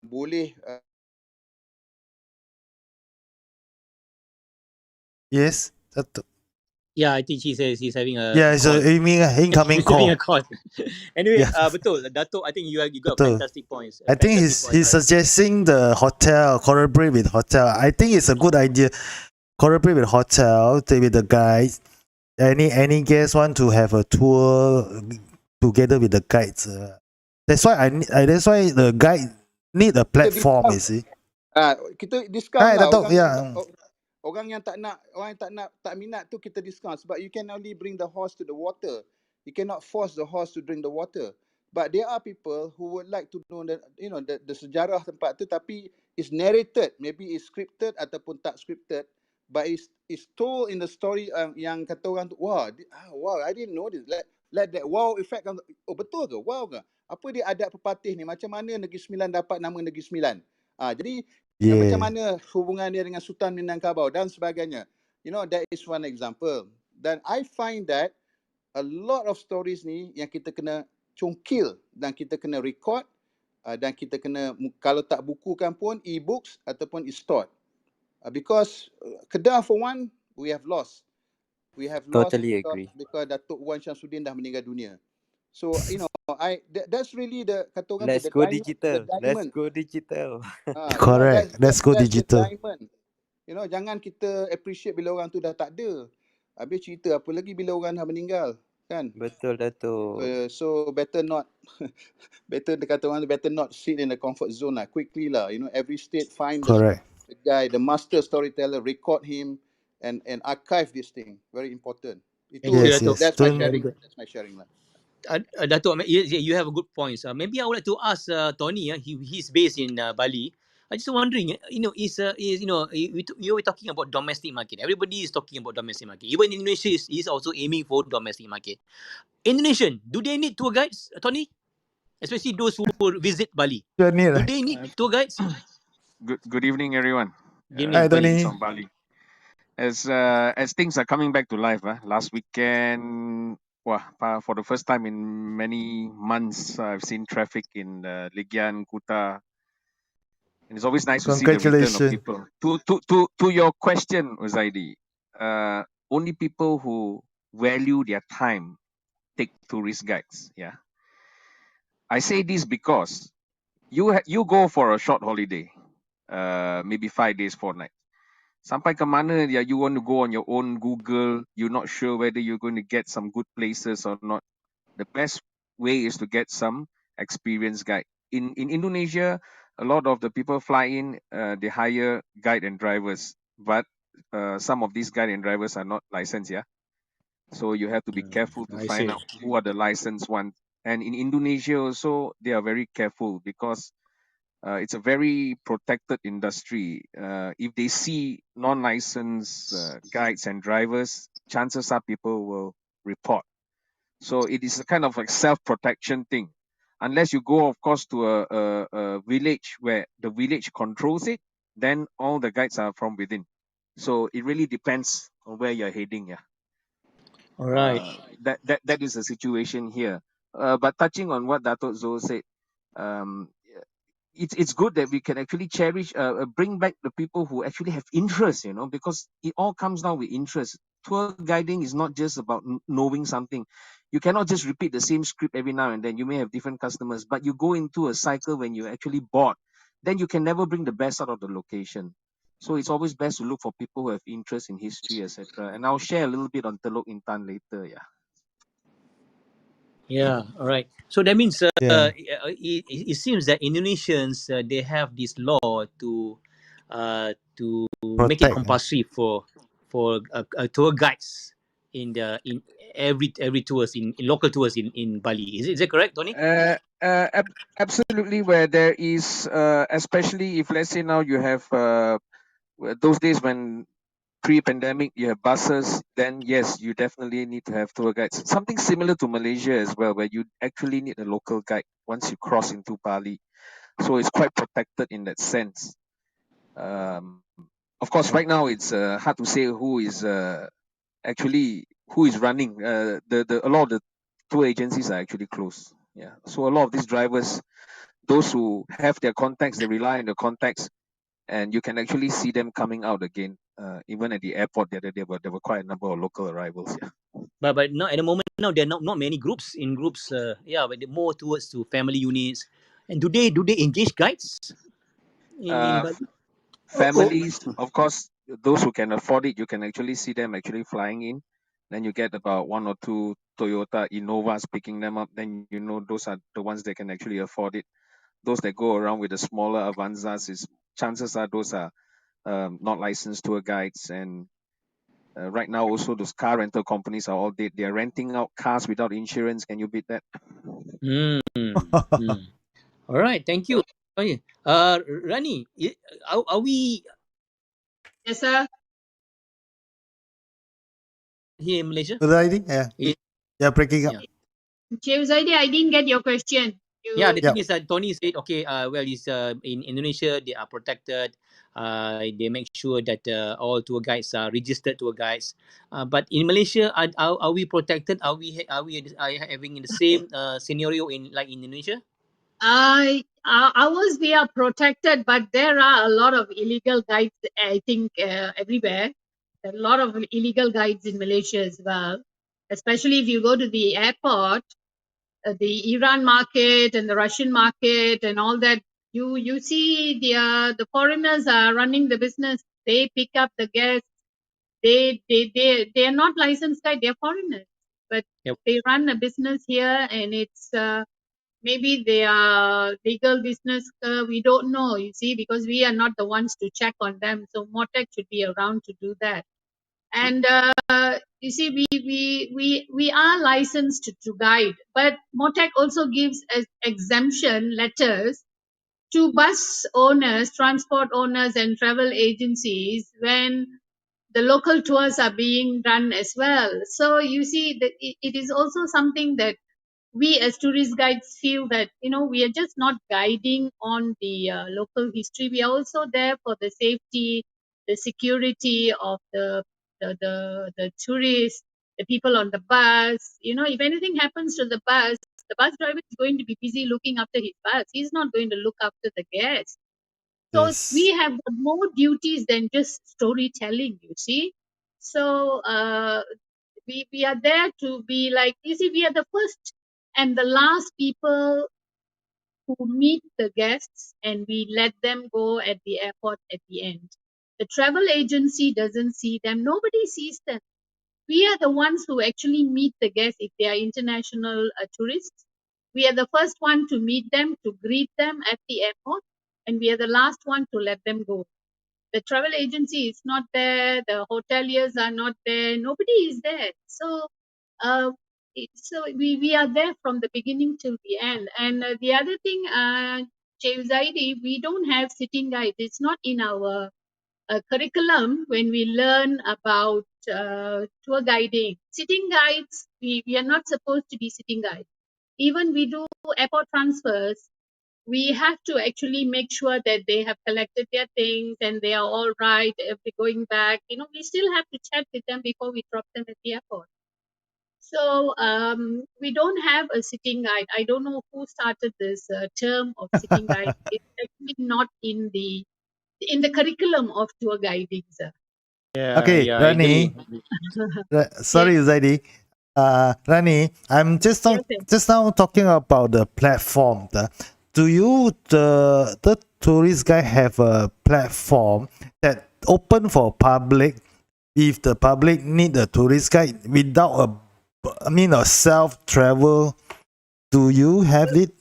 boleh Yes. Yeah, I think he says he's having a so incoming call. A call. Anyway, betul, Dato', I think you got fantastic points. I think he's suggesting the hotel, collaborate with hotel. I think it's a good idea. Collaborate with hotel, with the guides. Any guests want to have a tour together with the guides. That's why the guide need a Kita platform, you discuss, see. kita discuss Right, lah. Dato', yeah. Orang yang tak minat tu kita discuss. But you can only bring the horse to the water. You cannot force the horse to drink the water. But there are people who would like to know the sejarah tempat tu, tapi it's narrated, maybe it's scripted ataupun tak scripted, but it's told in the story yang kata orang tu, wow, I didn't know this. Like that wow effect kan, oh betul ke? Wow ke? Apa dia adat pepatih ni? Macam mana Negeri Sembilan dapat nama Negeri Sembilan? Jadi macam Yeah, mana hubungan dia dengan Sultan Minangkabau dan sebagainya. That is one example. Dan I find that a lot of stories ni yang kita kena congkil dan kita kena record dan kita kena, kalau tak bukukan pun, e-books ataupun e-stored. Because Kedah for one, we have lost. We have lost Totally agree. because Datuk Wan Syamsuddin dah meninggal dunia. So, that's really the, kata orang tu, Let's the go diamond. digital. The Let's diamond. go digital. correct. Let's go That's the digital. diamond. Jangan kita appreciate bila orang tu dah tak ada. Habis cerita apa lagi bila orang dah meninggal, kan? Betul, Datuk. So better not, better kata orang tu, better not sit in the comfort zone lah. Quickly lah. Every state find Correct. the guy, the master storyteller, record him and archive this thing. Very important. Thank you, Yes, Dato'. yes. That's my Don't, sharing. That's my sharing lah. Dato', you have a good point. Maybe I would like to ask Tony. He's based in Bali. I just wondering, you were talking about domestic market. Everybody is talking about domestic market. Even Indonesia is also aiming for domestic market. Indonesian, do they need tour guides, Tony? Especially those who visit Bali. you need, Do right? they need tour guides? Good evening, everyone. Give Hi, me Bali. Tony. Greetings from Bali. As things are coming back to life, last weekend, for the first time in many months, I've seen traffic in Legian, Kuta, and it's always nice to see the return of Congratulations. people. To your question, Uzaidi, only people who value their time take tourist guides. Yeah, I say this because you go for a short holiday, maybe 5 days, 4 nights. Sampai ke mana you want to go on your own Google, you're not sure whether you're going to get some good places or not. The best way is to get some experienced guide. In Indonesia, a lot of the people fly in, they hire guide and drivers, but some of these guide and drivers are not licensed, yeah. So you have to be careful to I find see. out who are the licensed ones. And in Indonesia also, they are very careful because it's a very protected industry. If they see non-licensed guides and drivers, chances are people will report. So it is a kind of like self-protection thing. Unless you go, of course, to a village where the village controls it, then all the guides are from within. So it really depends on where you're heading. Yeah, All right. that is the situation here. But touching on what Dato' Zo said, um, it's good that we can actually cherish, bring back the people who actually have interest, because it all comes down with interest. Tour guiding is not just about knowing something. You cannot just repeat the same script every now and then. You may have different customers, but you go into a cycle when you're actually bored, then you can never bring the best out of the location. So it's always best to look for people who have interest in history, etc. And I'll share a little bit on Teluk Intan later. Yeah. Yeah, all right. So that means Yeah. it seems that Indonesians they have this law to make it Protect. compulsory for tour guides in every tours in local tours in Bali. Is that correct, Tony? Absolutely, where there is, especially if let's say now you have those days when pre-pandemic you have buses, then yes, you definitely need to have tour guides. Something similar to Malaysia as well, where you actually need a local guide once you cross into Bali. So it's quite protected in that sense. Of course, right now it's hard to say who is running. A lot of the tour agencies are actually closed. Yeah, so a lot of these drivers, those who have their contacts, they rely on the contacts, and you can actually see them coming out again. Even at the airport the other day, there were quite a number of local arrivals. Yeah. But now at the moment now there are not many groups in groups. But they're more towards to family units. And do they engage guides in Bali? Families, of course, those who can afford it, you can actually see them actually flying in. Then you get about 1 or 2 Toyota Innovas picking them up. Then those are the ones that can actually afford it. those that go around with the smaller Avanzas, is chances are those are not licensed tour guides. And right now also those car rental companies are all dead. They're renting out cars without insurance. Can you beat that? All right, thank you. Rani, are we Yes, sir. here in Malaysia? Zaidi? Yeah. Yeah. Yeah, breaking up. Yeah. James, I didn't get your question. Yeah, You the Yeah. thing is that Tony said, okay, well, it's in Indonesia they are protected. They make sure that all tour guides are registered tour guides. But in Malaysia, are we protected? Are having the same scenario in like in Indonesia? ours we are protected, but there are a lot of illegal guides. I think everywhere, a lot of illegal guides in Malaysia as well. Especially if you go to the airport, the Iran market and the Russian market and all that. You see the foreigners are running the business. They pick up the guests. They are not licensed guide. They are foreigners, but Yep. they run a business here, and it's. Maybe they are legal business. We don't know, you see, because we are not the ones to check on them. So Motec should be around to do that. And you see, we are licensed to guide, but Motec also gives us exemption letters to bus owners, transport owners, and travel agencies when the local tours are being run as well. So you see that it is also something that we as tourist guides feel that we are just not guiding on the local history. We are also there for the safety, the security of the tourists, the people on the bus. If anything happens to the bus driver is going to be busy looking after his bus. He's not going to look after the guests. So we Yes. have got more duties than just storytelling, you see. So we are there to be like, you see, we are the first and the last people who meet the guests, and we let them go at the airport at the end. The travel agency doesn't see them. Nobody sees them. We are the ones who actually meet the guests if they are international tourists. We are the first one to meet them, to greet them at the airport, and we are the last one to let them go. The travel agency is not there, the hoteliers are not there, nobody is there. So we are there from the beginning till the end. And the other thing, Zaidi, we don't have sitting guides. It's not in our curriculum when we learn about tour guiding. Sitting guides, we are not supposed to be sitting guides. Even we do airport transfers, we have to actually make sure that they have collected their things and they are all right if they're going back. We still have to chat with them before we drop them at the airport. So we don't have a sitting guide. I don't know who started this term of sitting guide. It's actually not in the curriculum of tour guiding, sir. Okay, I agree. Rani. Sorry, Yes, Zaidi. Rani, I'm yes, sir. just now talking about the platform. Do you the tourist guide have a platform that open for public if the public need a tourist guide without a self travel? Do you have it?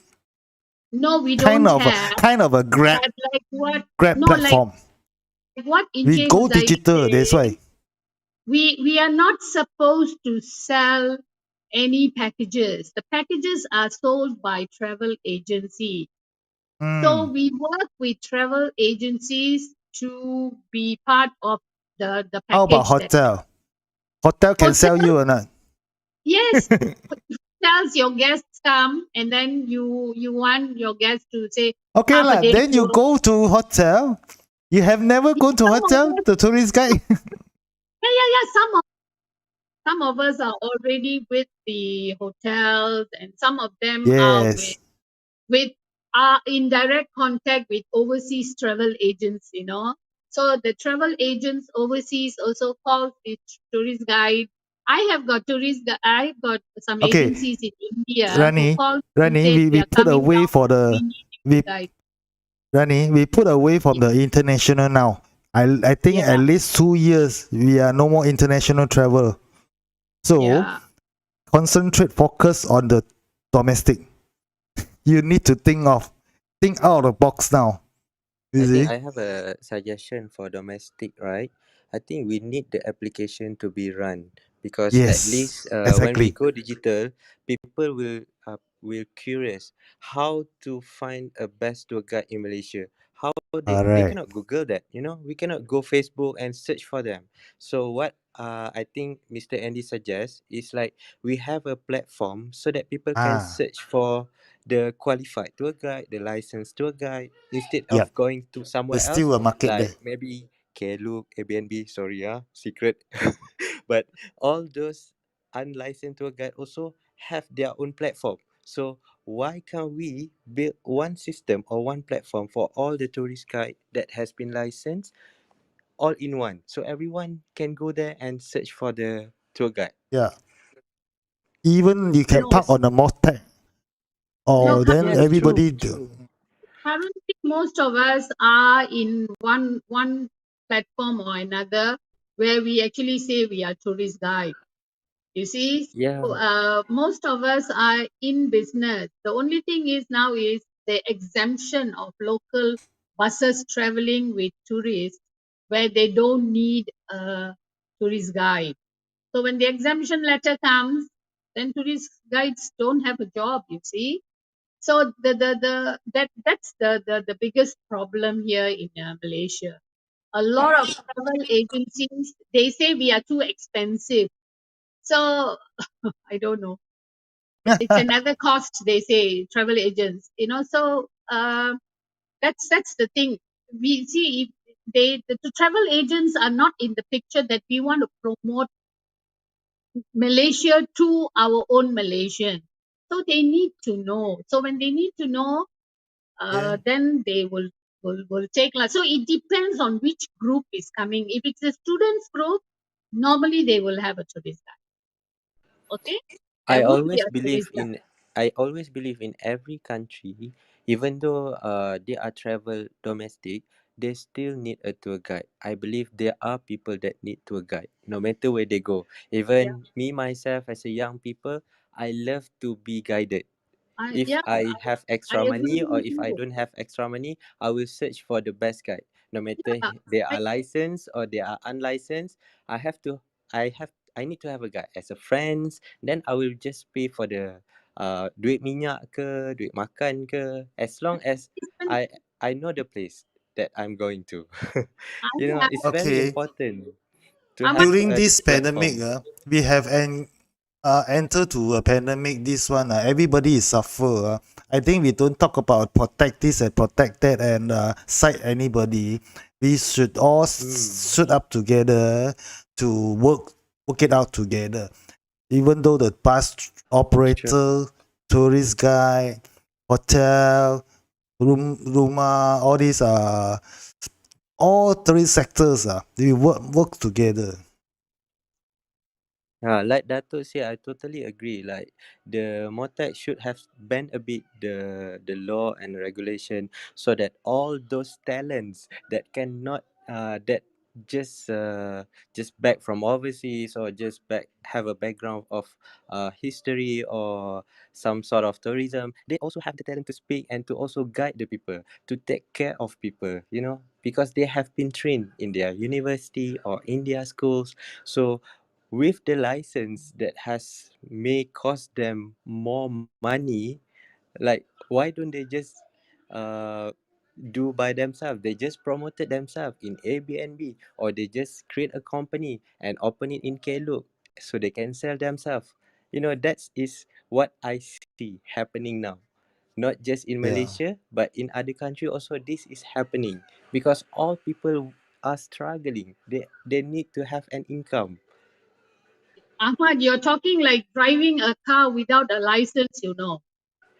No, we don't have. Kind of a Grab But like what? Grab No, like platform. what in We James go Zaidi digital. That's said, why. we are not supposed to sell any packages. The packages are sold by travel agency. So we work with travel agencies to be part of the How about package that hotel? Hotel can hotel. sell you or not? Yes, tells your guests come, and then you want your guests to say Okay half a lah. day Then you tour. go to hotel. You have never gone to Some of hotel, us, the tourist guide. yeah. Some of us are already with the hotels, and some of them are Yes. with are in direct contact with overseas travel agents. So the travel agents overseas also call the tourist guide. I've got some Okay, agencies in India who Rani. call and Rani, say we we are put coming away down. for the We need we a guide. Rani, we put away from the international now. I think Yeah, at least 2 years we are no more international travel. So yeah. concentrate, focus on the domestic. You need to think of think out of the box now. You I think see? I have a suggestion for domestic, right? I think we need the application to be run because at Yes, least when we exactly. go digital, people will curious how to find a best tour guide in Malaysia. How they Correct. cannot Google that, we cannot go Facebook and search for them. So what I think Mr. Andy suggests is like we have a platform so that people can Ah, search for the qualified tour guide, the licensed tour guide, instead of yep. going to There's somewhere else, still a market like there. maybe Klook, Airbnb, sorry, secret. But all those unlicensed tour guide also have their own platform. So why can't we build one system or one platform for all the tourist guide that has been licensed all in one? So everyone can go there and search for the tour guide. Yeah. Even you can No, park Yes. on the motel, no. or then Yes, true, everybody do. true. Currently, most of us are in one platform or another where we actually say we are tourist guide. You see, so, Yeah. most of us are in business. The only thing is now is the exemption of local buses traveling with tourists where they don't need a tourist guide. So when the exemption letter comes, then tourist guides don't have a job, you see. So that's the biggest problem here in Malaysia. A lot of travel agencies, they say we are too expensive. So I don't know. It's another cost, they say, travel agents. So that's the thing. We see if the travel agents are not in the picture that we want to promote Malaysia to our own Malaysian. So they need to know. So when they need to know, Yeah. then they will take class. So it depends on which group is coming. If it's a students group, normally they will have a tourist guide. Okay, there I would be always a believe tourist guide. in I always believe in every country, even though they are travel domestic, they still need a tour guide. I believe there are people that need tour guide, no matter where they go. Yeah, Even me myself as a young people, I love to be guided. If yeah, I have I extra agree money or with if I you. don't have extra money, I will search for the best guide. No matter Yeah, they I, are licensed or they are unlicensed, I have to I need to have a guide as a friends. Then I will just pay for the duit minyak ke, duit makan ke, as long as even I I know the place that I'm going to. I It's have. very Okay. important to Amat, have During a this pandemic, platform. we have enter to a pandemic. This one, everybody is suffer. I think we don't talk about protect this and protect that and cite anybody. We should all Mm, shoot up together to work it out together. Even though the bus sure. operator, tourist guide, hotel, rumah, all these all three sectors they work together. Like Dato said, I totally agree. Like the MOTAC should have banned a bit the law and regulation so that all those talents that cannot that just back from overseas or just back have a background of history or some sort of tourism, they also have the talent to speak and to also guide the people, to take care of people, because they have been trained in their university or in their schools. So with the license that may cost them more money, like why don't they just uh do by themselves? They just promoted themselves in Airbnb, or they just create a company and open it in Klook so they can sell themselves. That is what I see happening now, not just in Yeah. Malaysia but in other countries also. This is happening because all people are struggling. They need to have an income. Ahmad, you're talking like driving a car without a license.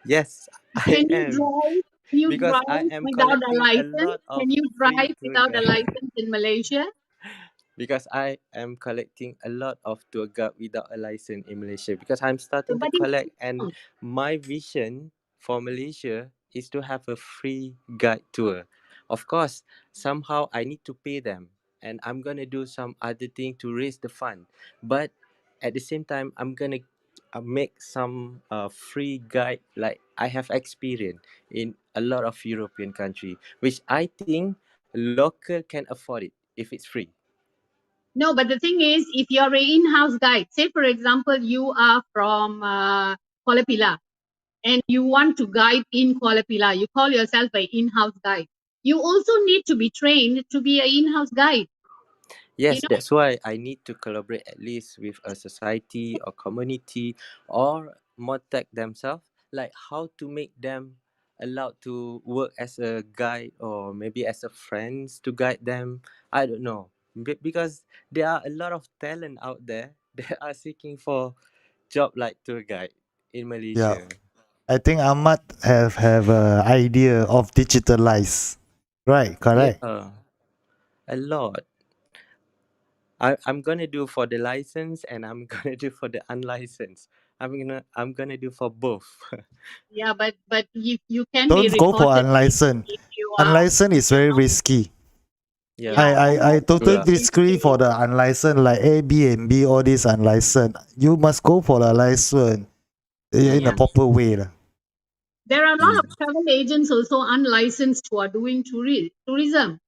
Yes, I Can you am, drive? Can you because I drive am without a collecting a license? lot of Can you free drive tour without a guide. license in Malaysia? Because I am collecting a lot of tour guide without a license in Malaysia, because I'm starting to But it's collect, and wrong. my vision for Malaysia is to have a free guide tour. Of course, somehow I need to pay them, and I'm gonna do some other thing to raise the fund. But at the same time, I'm gonna make some free guide, like I have experience in a lot of European country, which I think local can afford it if it's free. No, but the thing is, if you're an in-house guide, say for example, you are from Kuala Pilah and you want to guide in Kuala Pilah, you call yourself an in-house guide. You also need to be trained to be an in-house guide. You Yes, know, that's why I need to collaborate at least with a society or community or more tech themselves, like how to make them allowed to work as a guide or maybe as a friends to guide them. I don't know. Because there are a lot of talent out there that are seeking for job like tour guide in Yeah. Malaysia. I think Ahmad have a idea of digitalize. Right, correct. Yeah, a lot. I'm gonna do for the license and I'm gonna do for the unlicensed. I'm gonna do for both. yeah, but you can be Don't go for reported unlicensed. if you are, Unlicensed is you very know, risky. Yeah, yeah, I true totally lah. disagree for the unlicensed like Airbnb, all this unlicensed. You must go for the license in a yeah. proper way. Lah. There are a lot Mm. of travel agents also unlicensed who are doing tourism,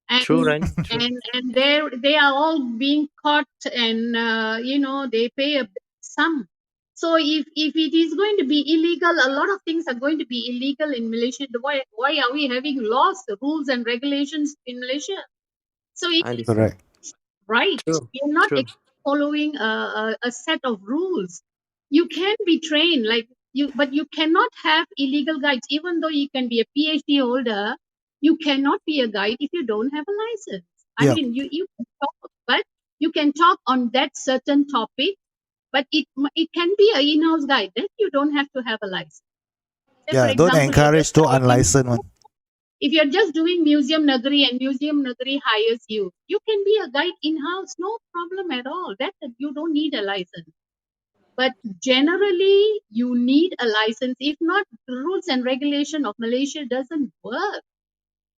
and True, Ran. True. and they are all being caught, and you know, they pay a big sum. So if it is going to be illegal, a lot of things are going to be illegal in Malaysia. Why are we having laws, rules and regulations in Malaysia? So it is Understand. Correct. right. True. We are not True. following a set of rules. You can be trained like you, but you cannot have illegal guides. Even though you can be a PhD holder, you cannot be a guide if you don't have a license. I Yeah. mean, you can talk, but you can talk on that certain topic, but it can be a in-house guide. Then you don't have to have a license. Say, for Yeah. Don't example, you're just encourage to guiding. unlicensed one. If you're just doing Museum Nagari and Museum Nagari hires you, you can be a guide in-house, no problem at all. That you don't need a license. But generally, you need a license. If not, the rules and regulation of Malaysia doesn't work.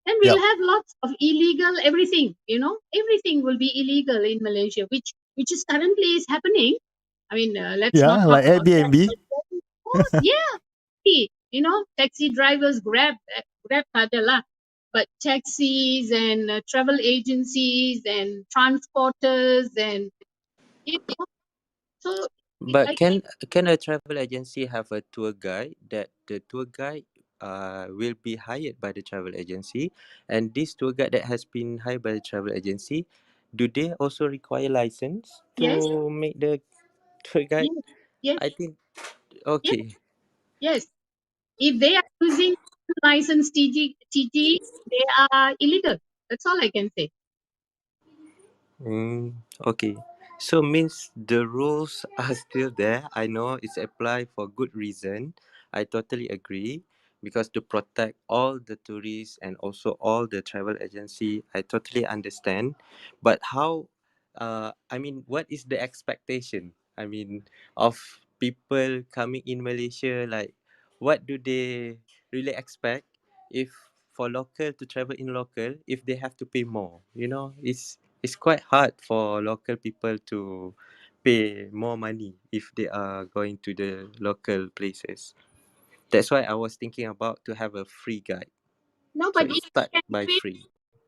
Then we'll Yep. have lots of illegal everything. You know, everything will be illegal in Malaysia, which is currently is happening. I mean, let's not Yeah, talk like about that. Airbnb. But yeah, you know, taxi drivers, Grab adalah, but taxis and travel agencies and transporters and you know, so But I can a travel agency have a tour guide that the tour guide will be hired by the travel agency, and this tour guide that has been hired by the travel agency, do they also require license yes, to make the tour guide? yes, yes, I think yes, okay. yes. If they are using unlicensed TG, they are illegal. That's all I can say. Okay. So means the rules are still there. I know it's applied for good reason. I totally agree because to protect all the tourists and also all the travel agency, I totally understand. But how I mean what is the expectation? I mean of people coming in Malaysia, like what do they really expect if for local to travel in local if they have to pay more, it's quite hard for local people to pay more money if they are going to the local places. That's why I was thinking about to have a free guide. No, So but it start by pay, free.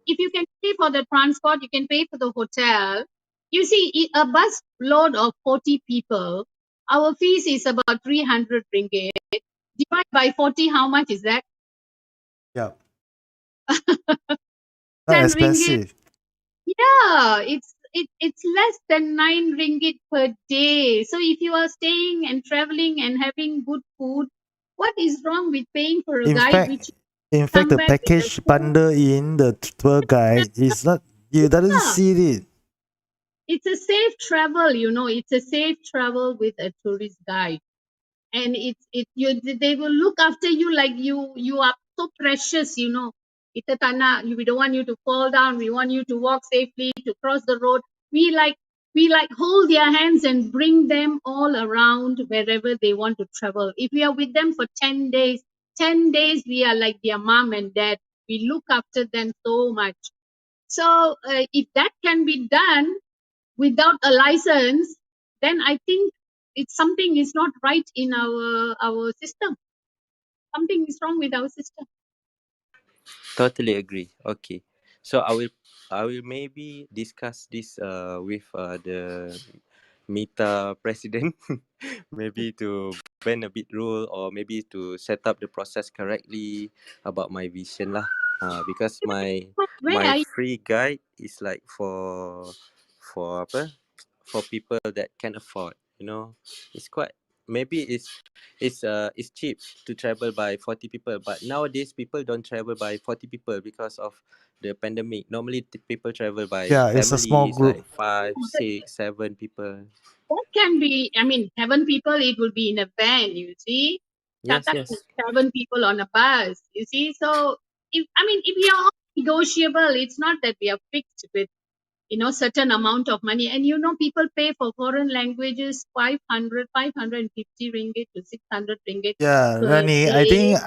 if you can pay for the transport, you can pay for the hotel. You see, a bus load of 40 people, our fees is about 300 ringgit. Divide by 40, how much is that? Yeah. Not 10 ringgit. expensive. Yeah, it's less than 9 ringgit per day. So if you are staying and traveling and having good food, what is wrong with paying for a In guide fact, which in fact, come the back with a package full? bundle in the tour guide is not. You doesn't Yeah, see it. it's a safe travel, you know, it's a safe travel with a tourist guide. And they will look after you like you are so precious, you know. Kita tak nak, we don't want you to fall down, we want you to walk safely, to cross the road. We like hold their hands and bring them all around wherever they want to travel. If we are with them for 10 days we are like their mom and dad. We look after them so much. So if that can be done without a license, then I think it's something is not right in our system. Something is wrong with our system. Totally agree. Okay. So I will maybe discuss this with the Meta president, maybe to bend a bit rule, or maybe to set up the process correctly about my vision lah. Because Where my are you? free guide is like for apa, for people that can afford. It's quite, maybe it's cheap to travel by 40 people, but nowadays people don't travel by 40 people because of the pandemic. Normally people travel by Yeah, it's a small families, group. like 5, 6, 7 people. That can be, I mean, 7 people, it will be in a van, you see. Yes, Tata is yes. 7 people on a bus, you see. So, if we are all negotiable, it's not that we are fixed with, certain amount of money. And, people pay for foreign languages 550 ringgit to 600 ringgit Yeah, per Rani, I day. think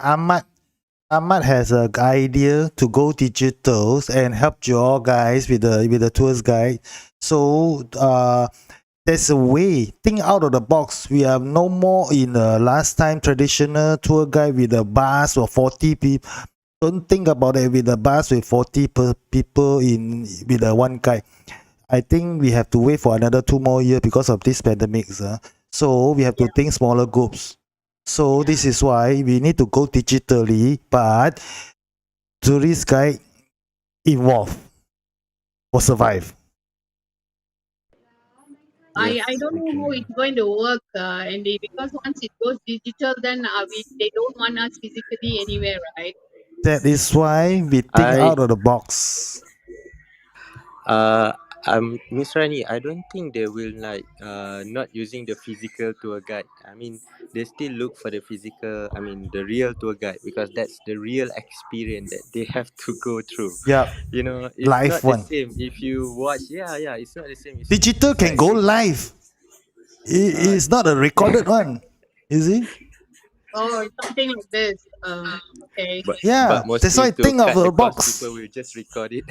Ahmad has a idea to go digital and help you all guys with the tours guide. So there's a way. Think out of the box. We are no more in the last time traditional tour guide with a bus or 40 people. Don't think about it with a bus with 40 people in with a one guide. I think we have to wait for another 2 more years because of this pandemic. So we have to think smaller groups. So this is why we need to go digitally, but tourist guide involved will survive. Yes. I don't know how Okay. it's going to work, Andy, because once it goes digital, then they don't want us physically anywhere, right? That is why we think I out of the box. uh Miss Rani, I don't think they will like not using the physical tour guide. I mean, they still look for the physical, I mean the real tour guide, because that's the real experience that they have to go through. Yeah, It's live not the one. same if you watch. Yeah, it's not the same. Digital It's can like go live. uh It's not a recorded one. You see? Or something like this. Okay. but Yeah, that's mostly why to think of cut the the cost, box. people will just record it.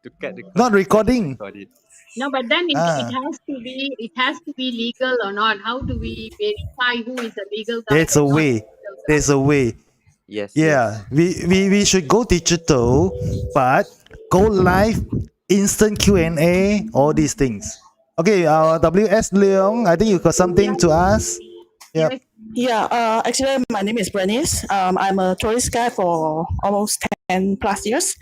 To cut the cost, Not people just recording. record it. No, but then Ah, it has to be legal or not. How do we verify who is a legal guide there's a and not a way. legal There's guide? a way. Yes. Yeah, we should go digital, but go live, instant Q&A, all these things. Okay, WS Leong, I think you got something to ask. Yep. Yes. Yeah, actually, my name is Bernice. I'm a tourist guide for almost 10 plus years.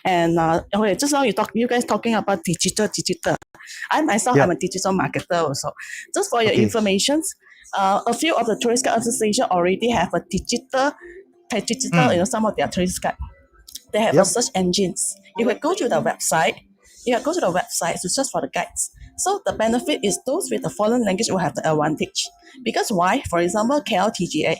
And okay, just now you guys talking about digital. I myself, I'm Yep. a digital marketer also. Just for your Okay. information, a few of the tourist guide association already have a digital, some of their tourist guide. They have a Yep. search engines. You can go to the website. You can go to the website to search for the guides. So the benefit is those with the foreign language will have the advantage. Because why? For example, KLTGA.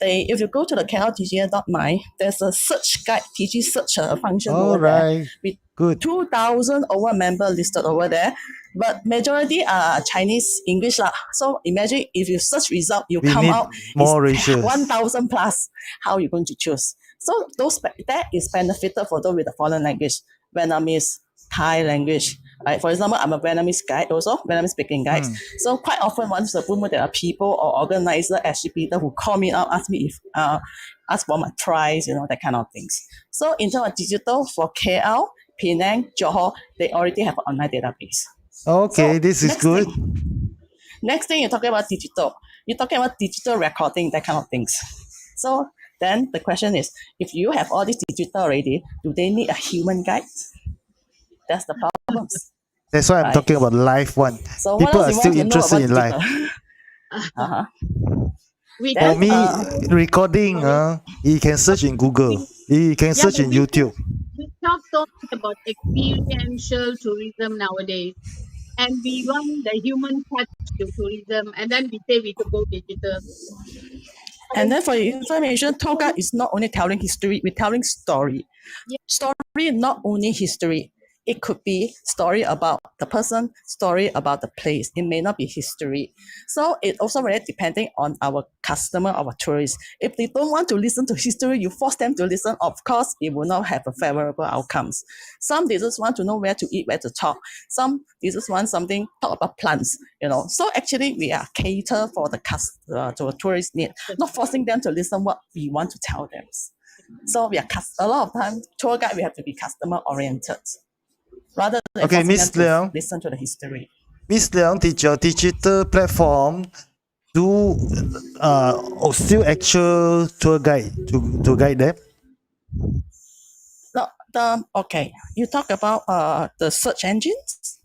If you go to the KLTGA.my, there's a search guide, TG search function All over there right. with Good. 2,000 over member listed over there. But majority are Chinese English lah. So imagine if you search result, you We come need out is more ratios. 1,000 plus. How are you going to choose? So that is benefited for those with the foreign language. Vietnamese, Thai language. Right? For example, I'm a Vietnamese guide also, Vietnamese speaking guide. So quite often once the boom, there are people or organizer, exhibitor who call me out, ask for my price, that kind of things. So in terms of digital for KL, Penang, Johor, they already have an online database. Okay, So this is good. Next thing you're talking about digital. You're talking about digital recording, that kind of things. So then the question is, if you have all this digital already, do they need a human guide? That's the problems. That's why I'm Right. talking about live one. So what People else are you want still to know interested about in live. digital? Uh-huh. We For Then just me, talked recording, you can search in Google. You can yeah, search but in YouTube. we talk so much about experiential tourism nowadays, and we want the human touch to tourism, and then we say we could go digital. and then for your information, tour guide is not only telling history, we're telling story. Yeah. Story, not only history. it could be story about the person, story about the place. It may not be history. So it also very depending on our customer, our tourists. If they don't want to listen to history, you force them to listen, of course, it will not have a favorable outcomes. Some they just want to know where to eat, where to talk. Some they just want something, talk about plants, So actually we are cater for the to a tourist need, not forcing them to listen what we want to tell them. So we are a lot of time tour guide we have to be customer oriented rather than Okay, forcing them Miss to Leong. listen to the history. Miss Leong, did your digital platform do still actual tour guide to guide them? No, okay. You talk about the search engines,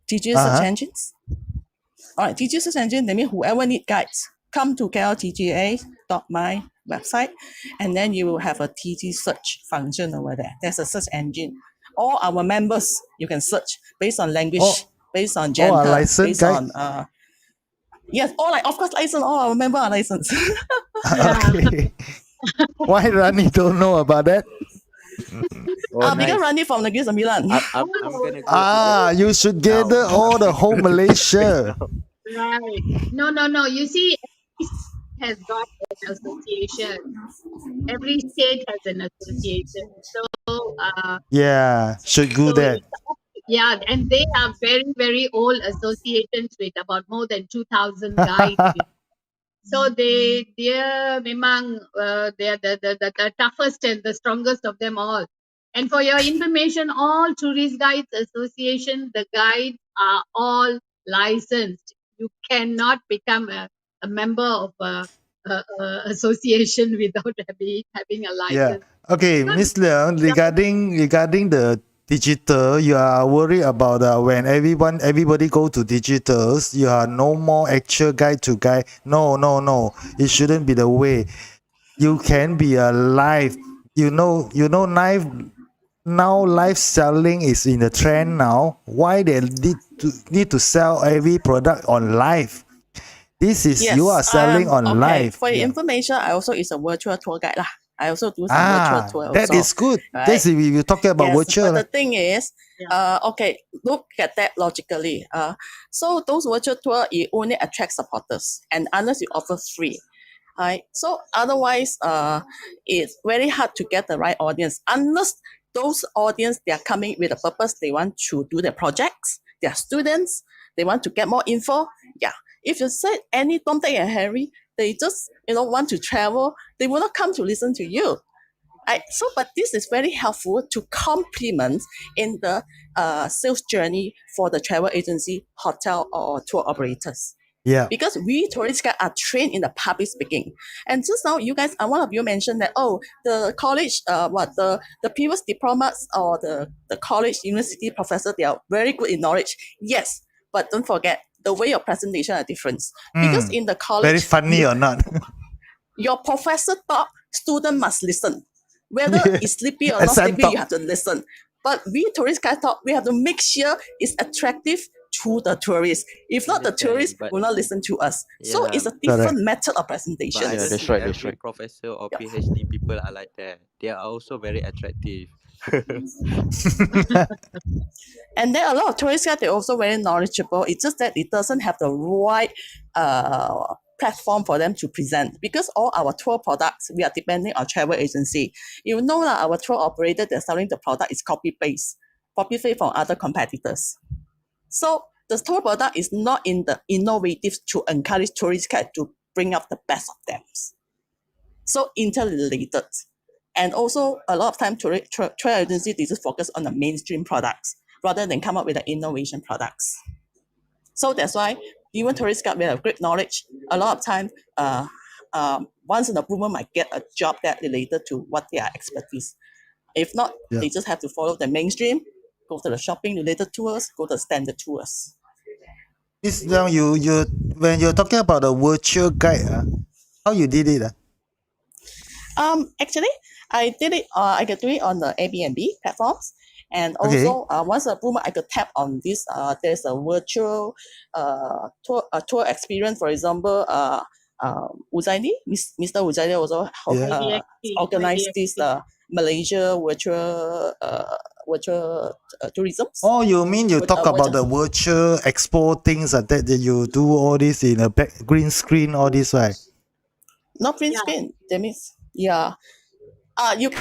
digital search Uh-huh. engines. All right, digital search engine. That means whoever need guides, come to kltga.my website, and then you will have a TG search function over there. There's a search engine. All our members, you can search based on language, based on All are gender, licensed based guide? on yes, all of course licensed. All our members are licensed. Yeah. Okay. Why Rani don't know about that? Oh, Because nice. Rani from Negeri Sembilan. I'm gonna go to their You should now. gather all the whole I'm gonna go there Malaysia. now. Right. No. You see, every state has got an association. Every state has an association. So, Yeah, should do that. yeah, and they are very, very old associations with about more than 2,000 guides. So they're memang they're the toughest and the strongest of them all. And for your information, all tourist guides association, the guides are all licensed. You cannot become a member of a association without having a Yeah. license. Okay, So, Miss Leong, yeah, regarding the digital, you are worried about when everybody go to digitals, you are no more actual guide to guide. No. It shouldn't be the way. You can be a live. Live now. Live selling is in the trend now. Why they need to sell every product on live? This is you are Yes, selling on okay. live. For your Yeah. information, I also is a virtual tour guide lah. I also do some virtual tour That also, is good. right? That's if you're talking about Yes, virtual. but the thing is, okay, look at that logically. So those virtual tour, it only attract supporters, and unless you offer free, right? So otherwise, it's very hard to get the right audience unless those audience they are coming with a purpose. They want to do their projects. They are students. They want to get more info. Yeah. If you say any Tom, Dick, and Harry, they just want to travel. They will not come to listen to you. But this is very helpful to complement in the sales journey for the travel agency, hotel, or tour operators. Yeah. Because we tourist guide are trained in the public speaking. And just now, you guys, one of you mentioned that, the college, the previous diplomas or the college, university professor, they are very good in knowledge. Yes, but don't forget, the way your presentation are different. Because in the college, very funny or not? your professor talk, student must listen. Whether it's sleepy or not Exam sleepy, talk. you have to listen. But we tourist guide talk, we have to make sure it's attractive to the tourists. If not, the tourists but will not listen to us. So it's a different method of presentation. But I don't that's think right. every professor or PhD people are like that. They are also very attractive. And then a lot of tourist guides, they're also very knowledgeable. It's just that it doesn't have the right platform for them to present, because all our tour products, we are depending on travel agency. You know that our tour operator, they're selling the product is copy-paste from other competitors. So the tour product is not in the innovative to encourage tourist guides to bring up the best of them. So interrelated. And also a lot of time travel agency, they just focus on the mainstream products rather than come up with the innovation products. So that's why even tourist guide will have great knowledge. A lot of time, once in a blue moon might get a job that related to what their expertise. If not, they just have to follow the mainstream, go to the shopping related tours, go to standard tours. Miss Leong, you when you're talking about the virtual guide, how you did it? Actually, I did it. I could do it on the Airbnb platforms, and also once a boomer, I could tap on this. There's a virtual tour experience. For example, Uzaidi, Mr. Uzaidi also organized this Malaysia virtual tourism. Oh, you mean you talk about the virtual expo things like that you do all this in a back green screen, all this, right? Not green screen. That means you can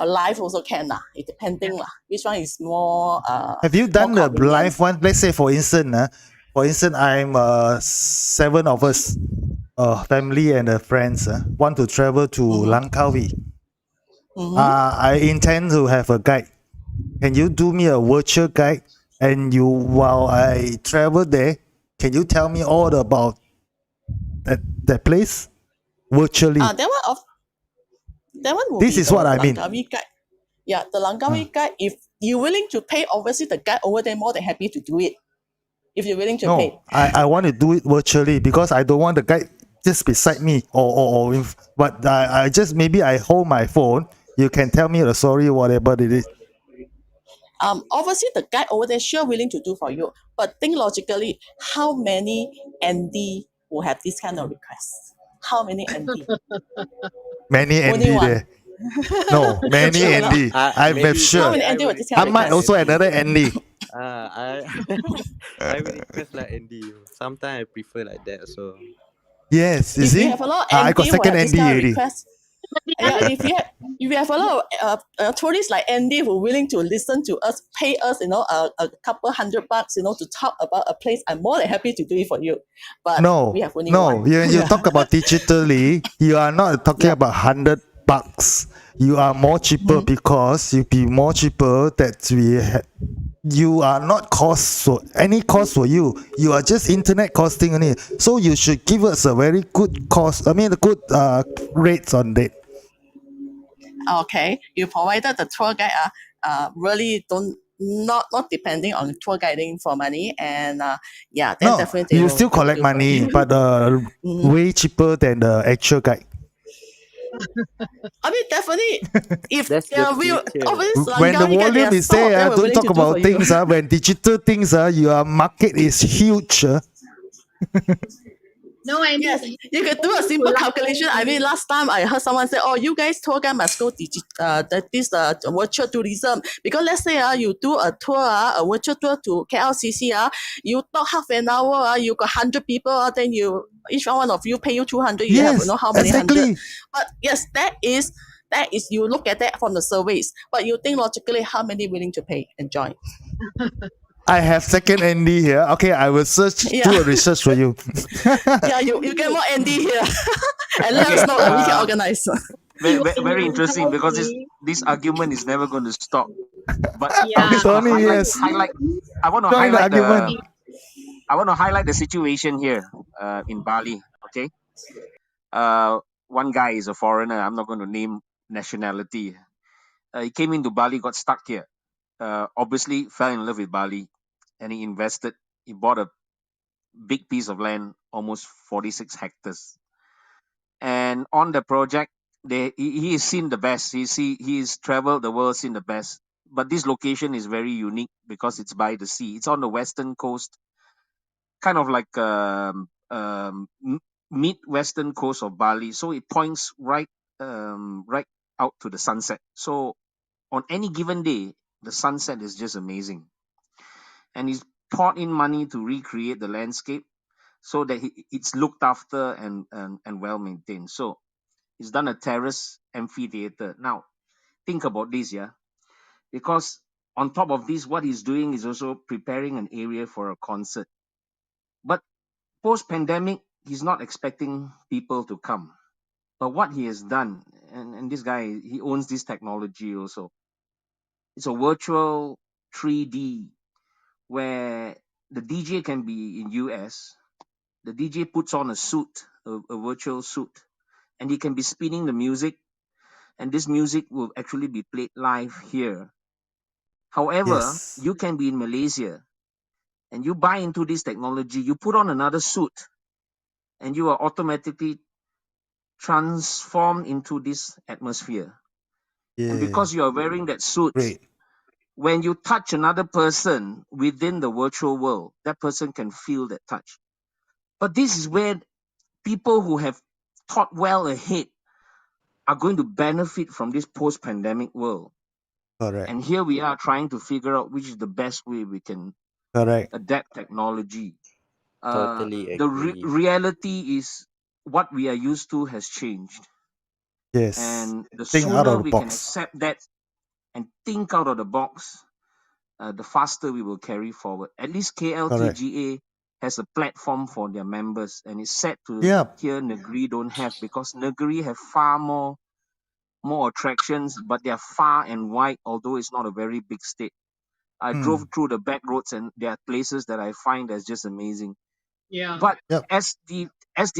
live also can lah. It depending lah. Which one is more Have you done more the convenient. live one? Let's say for instance, I'm 7 of us, family and friends, want to travel to Langkawi. I intend to have a guide. Can you do me a virtual guide? And while I travel there, can you tell me all about that place virtually? That one will This be is the what I mean. Langkawi guide. Yeah, the Langkawi guide. If you're willing to pay, obviously the guide over there more than happy to do it. If you're willing to pay. No, I want to do it virtually because I don't want the guide just beside me but I just maybe I hold my phone. You can tell me the story, whatever it is. Obviously the guide over there sure willing to do for you. But think logically, how many ND will have this kind of request? How many ND? Many Only ND one. there. No, many Sure or not? ND. I'm Maybe sure. How many ND with this kind I of might request? also another ND. I I will request like Andy. Sometimes I prefer like that. So Yes, you If see? you have a lot of I ND got who second have this ND kind of already. request, if you have a lot of tourists like Andy who are willing to listen to us, pay us, a couple $100, to talk about a place, I'm more than happy to do it for you. But we have only one. You talk about digitally, you are not talking Yeah. about $100. You are more cheaper because you be more cheaper that you are not any cost for you. You are just internet costing only. So you should give us a very good cost. I mean, a good rates on that. Okay, you provided the tour guide really not depending on tour guiding for money, and then No, definitely you will still collect do for money, you. but way cheaper than the actual guide. I mean, definitely, if that's they are the real, future. obviously When the Langkawi guide, volume is some of there, them are don't willing talk to do for about you. things. When digital things, your market is huge. No, and Yes, you can do a simple calculation. I mean, last time I heard someone say, "Oh, you guys tour guide must go this virtual tourism because let's say you do a tour, a virtual tour to KLCC you talk half an hour you got 100 people then each one of you pay you 200. You have Yes, how many exactly. hundred. But yes, that is you look at that from the surveys, but you think logically how many willing to pay and join. I have second ND here. Okay, I will do a research for you. Yeah, you get more ND here and let us know that we can organize. Very interesting because this argument is never going to stop. But Yeah. I just want to Tony, yes. I want to Join the argument. highlight the situation here in Bali. Okay, one guy is a foreigner. I'm not going to name nationality. He came into Bali, got stuck here. Obviously, fell in love with Bali, and he invested. He bought a big piece of land, almost 46 hectares. And on the project, he has seen the best. He's traveled the world, seen the best. But this location is very unique because it's by the sea. It's on the western coast, kind of like mid-western coast of Bali. So it points right out to the sunset. So on any given day, the sunset is just amazing. And he's poured in money to recreate the landscape so that it's looked after and well maintained. So he's done a terrace amphitheater. Now, think about this, yeah? Because on top of this, what he's doing is also preparing an area for a concert. But post-pandemic, he's not expecting people to come. But what he has done, and this guy, he owns this technology also. It's a virtual 3D where the DJ can be in US. The DJ puts on a suit, a virtual suit, and he can be spinning the music, and this music will actually be played live here. However, Yes. you can be in Malaysia and you buy into this technology, you put on another suit, and you are automatically transformed into this atmosphere. Yeah. And because you are wearing that suit, Great. when you touch another person within the virtual world, that person can feel that touch. But this is where people who have thought well ahead are going to benefit from this post-pandemic world. Correct. And here we are trying to figure out which is the best way we can Correct. adapt technology. Totally The agree. reality is what we are used to has changed. Yes. And the Think out sooner of the we can box. accept that and think out of the box, the faster we will carry forward. At least Correct. KLTGA has a platform for their members, and it's set to Yep. here Negeri don't have, because Negeri have far more attractions, but they are far and wide, although it's not a very big state. I drove through the back roads, and there are places that I find that's just amazing. Yeah. But Yep. as the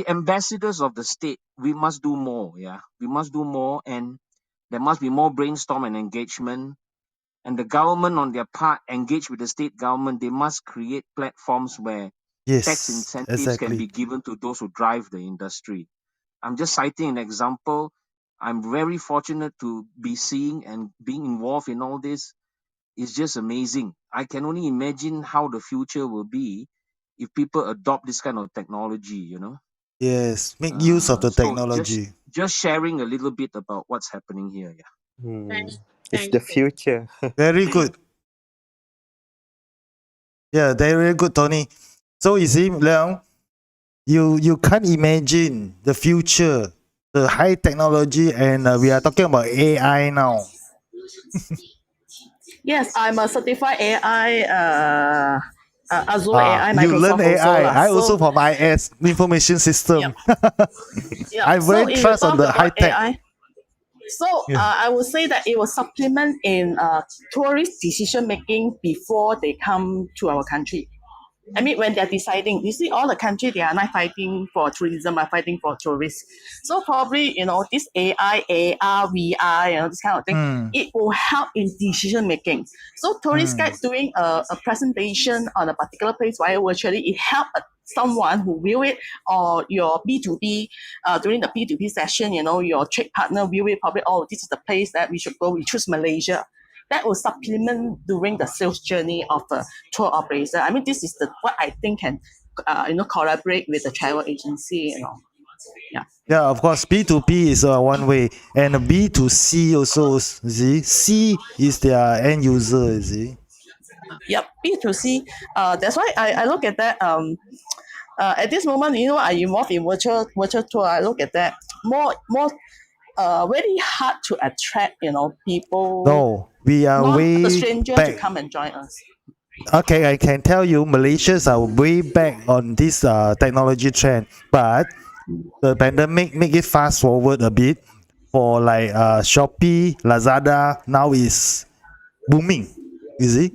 ambassadors of the state, we must do more. Yeah, we must do more, and there must be more brainstorm and engagement. And the government, on their part, engage with the state government. They must create platforms where tax Yes. incentives can Exactly. be given to those who drive the industry. I'm just citing an example. I'm very fortunate to be seeing and being involved in all this. It's just amazing. I can only imagine how the future will be if people adopt this kind of technology, Yes. Make use of the So technology. just sharing a little bit about what's happening here. Yeah. Thanks. It's Thanks. the future. Very good. Yeah, very good, Tony. So you see, Leon, you can't imagine the future, the high technology, and we are talking about AI now. Yes, I'm a certified AI, Azure AI, You learn Microsoft also AI. lah. I also So, from IS information system. yep, yep. I'm So very if you trust on talk the high about tech. AI, so Yeah. I would say that it will supplement in tourist decision making before they come to our country. I mean, when they're deciding, you see, all the country, they are not fighting for tourism, are fighting for tourists. So probably, this AI, AR, VR, this kind of thing, it will help in decision making. So tourist guides doing a presentation on a particular place via virtually, it help someone who view it, or your B2B, during the B2B session, your trade partner view it, probably, oh, this is the place that we should go, we choose Malaysia. That will supplement during the sales journey of a tour operator. I mean, this is what I think can, collaborate with the travel agency. Yeah. Yeah, of course, B2B is one way, and B2C also. You see, C is their end user. You see. Yep. B2C. That's why I look at that. At this moment, I involved in virtual tour. I look at that more very hard to attract people, No, we are not the way stranger, to back. come and join us. Okay, I can tell you, Malaysians are way back on this technology trend, but the pandemic make it fast forward a bit. For like Shopee, Lazada, now is booming. You see,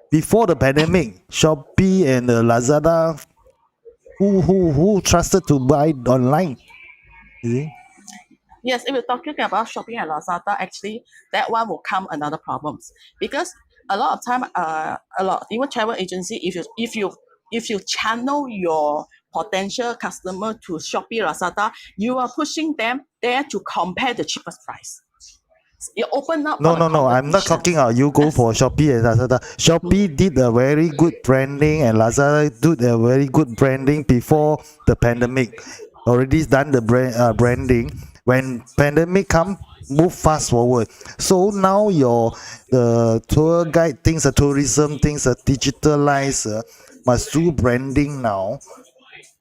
before the pandemic, Shopee and Lazada, who trusted to buy online? You see. Yes, if we're talking about shopping at Lazada, actually, that one will come another problems, because a lot of time, even travel agency, if you channel your potential customer to Shopee, Lazada, you are pushing them there to compare the cheapest price. You open up for the No. I'm not talking competitions. you go for Shopee and Lazada. Shopee did a very good branding, and Lazada did a very good branding before the pandemic. Already done the branding. When pandemic come, move fast forward. So now the tour guide things, the tourism things, digitalize, must do branding now.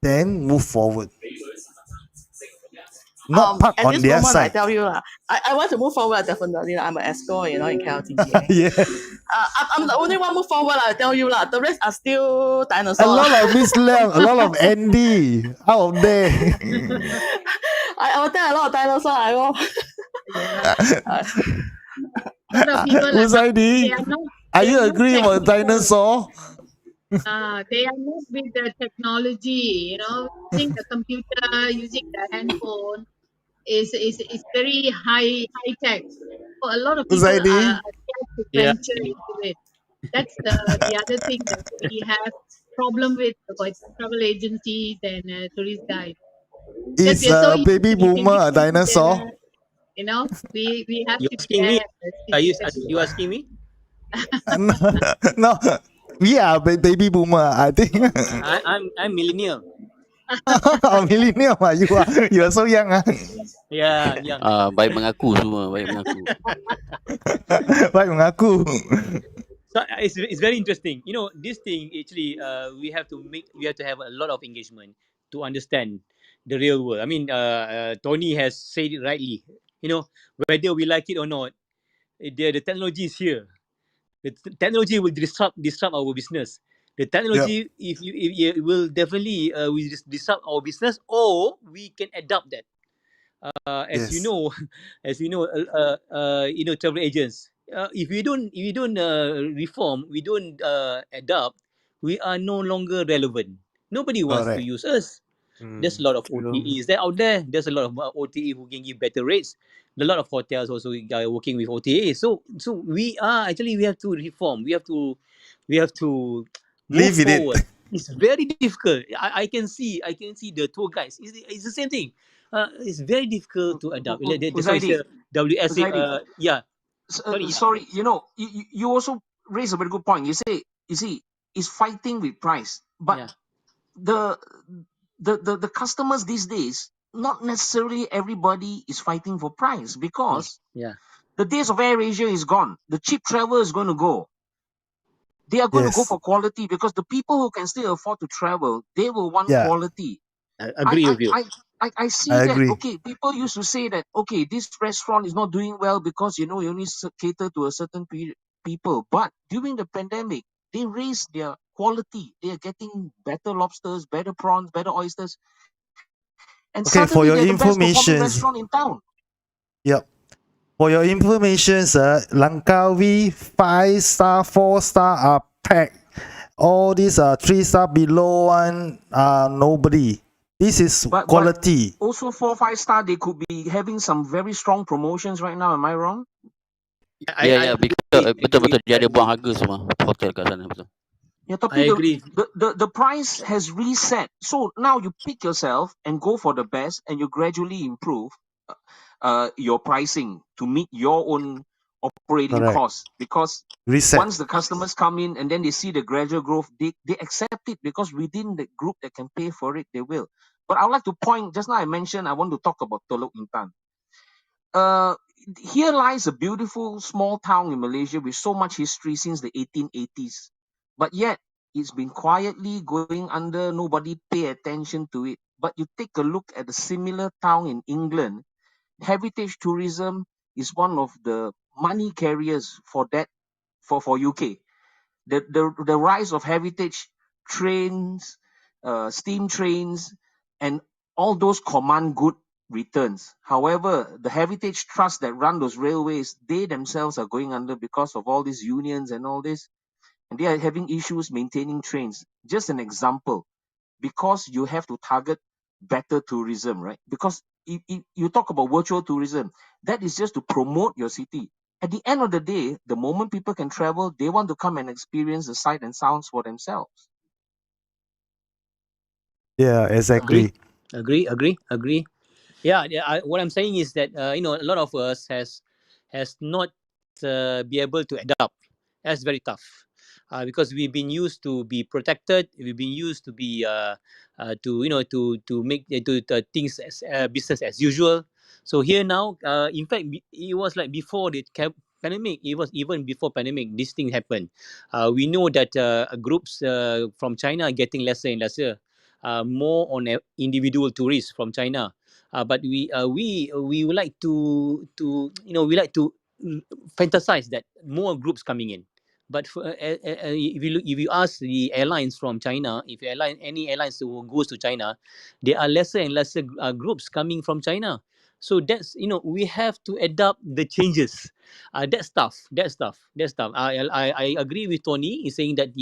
Then move forward. Not park At on this their moment, I side. tell you, I want to move forward. Definitely, I'm an escort, in KLTGA. Yeah. I'm the only one move forward. I tell you, the rest are still A dinosaurs. lot of Miss Leong, a lot of Andy out there. I will tell a lot of dinosaurs. I will. A lot of people are Usaidi, are you agree with dinosaur? they are not with the technology, using the computer, using the handphone is very high tech. So a lot of people are Usaidi, scared to Yeah. venture into it. That's the other thing that we have problem with travel agencies and tourist guides. Because is we are so a used baby to eating boomer a together, dinosaur? we have You to be asking me? there. Are you asking me? No, no, we are baby boomer, I think. I'm millennial. Millennial ah, you are so young ah. Yeah, young. Baik mengaku semua, baik mengaku. Baik mengaku. So it's very interesting. You know, this thing actually we have to have a lot of engagement to understand the real world. I mean, Tony has said it rightly. You know, whether we like it or not, the technology is here. The technology will disrupt our business. The Yep. technology, if it will definitely will disrupt our business, or we can adapt that. As you Yes. know, as travel agents. If we don't reform, we don't adapt, we are no longer relevant. Nobody wants to Correct. use us. There's a lot of True. OTEs that out there. There's a lot of OTE who can give better rates. A lot of hotels also are working with OTA. So we have to reform. We have to move Live with it. forward. It's very difficult. I can see the tour guides. It's the same thing. It's very difficult to adapt. That's why it's Uzaidi, a WSA. Uzaidi, Yeah. Sorry. sorry, you also raise a very good point. You see, it's fighting with price, but Yeah. the the customers these days, not necessarily everybody is fighting for price Yeah. because Yeah. the days of Air Asia is gone. The cheap travel is going to go. They are going to go Yes. for quality because the people who can still afford to travel, they will want Yeah, quality. I I agree I with you. I I I see that. agree. Okay, people used to say that okay, this restaurant is not doing well because you only cater to a certain people. But during the pandemic, they raised their quality. They are getting better lobsters, better prawns, better oysters, and Okay, for suddenly your they're the best performing information. restaurant in town. Yep. For your information, sir, Langkawi 5-star, 4-star are packed. All these are 3-star below one are nobody. This is But quality. also 4, 5 star, they could be having some very strong promotions right now. Am I wrong? I agree. Betul-betul dia ada buang harga semua hotel kat sana, betul. Yeah, I tapi agree. the price has reset. So now you pick yourself and go for the best, and you gradually improve your pricing to meet your own operating Correct. costs. Because Reset. once the customers come in and then they see the gradual growth, they accept it because within the group that can pay for it, they will. But I would like to point, just now I mentioned, I want to talk about Teluk Intan. Uh, Here lies a beautiful small town in Malaysia with so much history since the 1880s. But yet, it's been quietly going under, nobody pay attention to it. But you take a look at a similar town in England, heritage tourism is one of the money carriers for that for UK. The rise of heritage trains, steam trains, and all those command good returns. However, the heritage trusts that run those railways, they themselves are going under because of all these unions and all this, and they are having issues maintaining trains. Just an example, because you have to target better tourism, right? Because if you talk about virtual tourism, that is just to promote your city. At the end of the day, the moment people can travel, they want to come and experience the sight and sounds for themselves. Yeah, Agree. exactly. Agree. Yeah, what I'm saying is that a lot of us has not be able to adapt. That's very tough, because we've been used to be protected. We've been used to be to make to things as business as usual. So here now, in fact, it was like before the pandemic. It was even before pandemic. This thing happened. We know that groups from China are getting lesser and lesser. More on individual tourists from China, but we would like we like to fantasize that more groups coming in. But if you ask the airlines from China, if any airlines who goes to China, there are lesser and lesser groups coming from China. So that's we have to adapt the changes. That's tough. I agree with Tony. He's saying that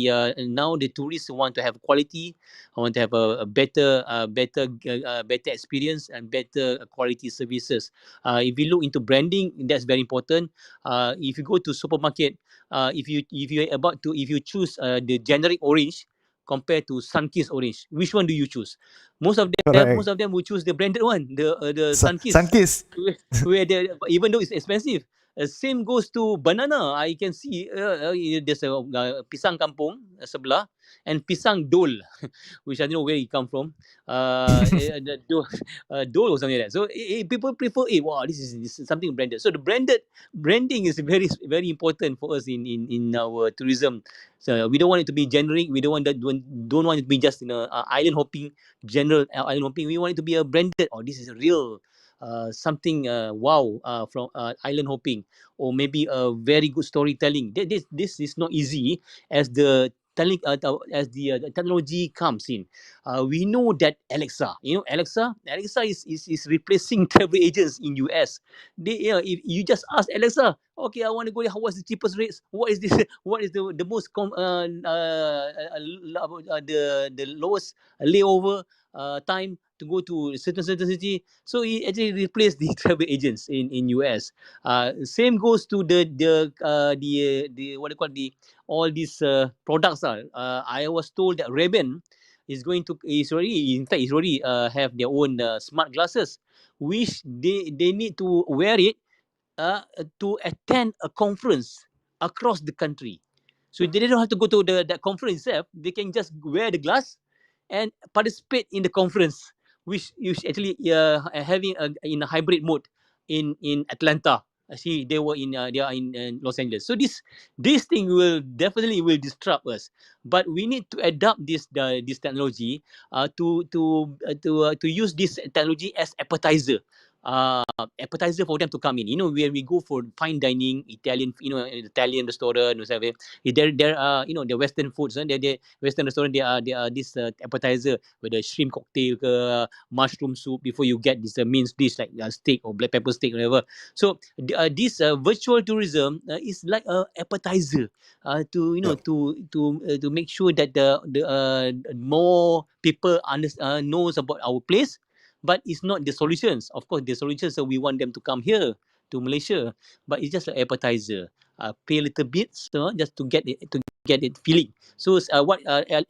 now the tourists want to have quality. I want to have a better experience and better quality services. If you look into branding, that's very important. If you go to supermarket, if you choose the generic orange compared to Sunkist orange, which one do you choose? Most of Correct. them will choose the branded one, the Sunkist, Sankis. where even though it's expensive. Same goes to banana. I can see there's a pisang kampung sebelah and pisang dol, which I don't know where it come from. The dole or something like that. So people prefer it. Wow, this is something branded. So the branding is very important for us in our tourism. So we don't want it to be generic. We don't want it to be just island hopping, general island hopping. We want it to be a branded. Oh, this is a real something wow from island hopping, or maybe a very good storytelling. This is not easy as the telling the technology comes in. We know that Alexa is replacing travel agents in US. If you just ask Alexa, okay, I want to go there. What's the cheapest rates? What is this? What is the most the lowest layover time to go to certain city? So he actually replaced the travel agents in US. Same goes to the what do you call all these products. I was told that Ray-Ban is already have their own smart glasses, which they need to wear it to attend a conference across the country. So they don't have to go to that conference itself. They can just wear the glass and participate in the conference, which is actually having in a hybrid mode in Atlanta. I see they are in Los Angeles. So this thing will definitely will disrupt us, but we need to adapt this technology to use this technology as appetizer for them to come in. Where we go for fine dining, Italian, Italian restaurant, or something. There are the Western foods. They Western restaurant. There are this appetizer with a shrimp cocktail, mushroom soup before you get this main dish like steak or black pepper steak, whatever. So this virtual tourism is like a appetizer to Yep. to make sure that the more people knows about our place, but it's not the solutions. Of course, the solutions we want them to come here to Malaysia, but it's just an appetizer. Pay a little bit, just to get it feeling. So what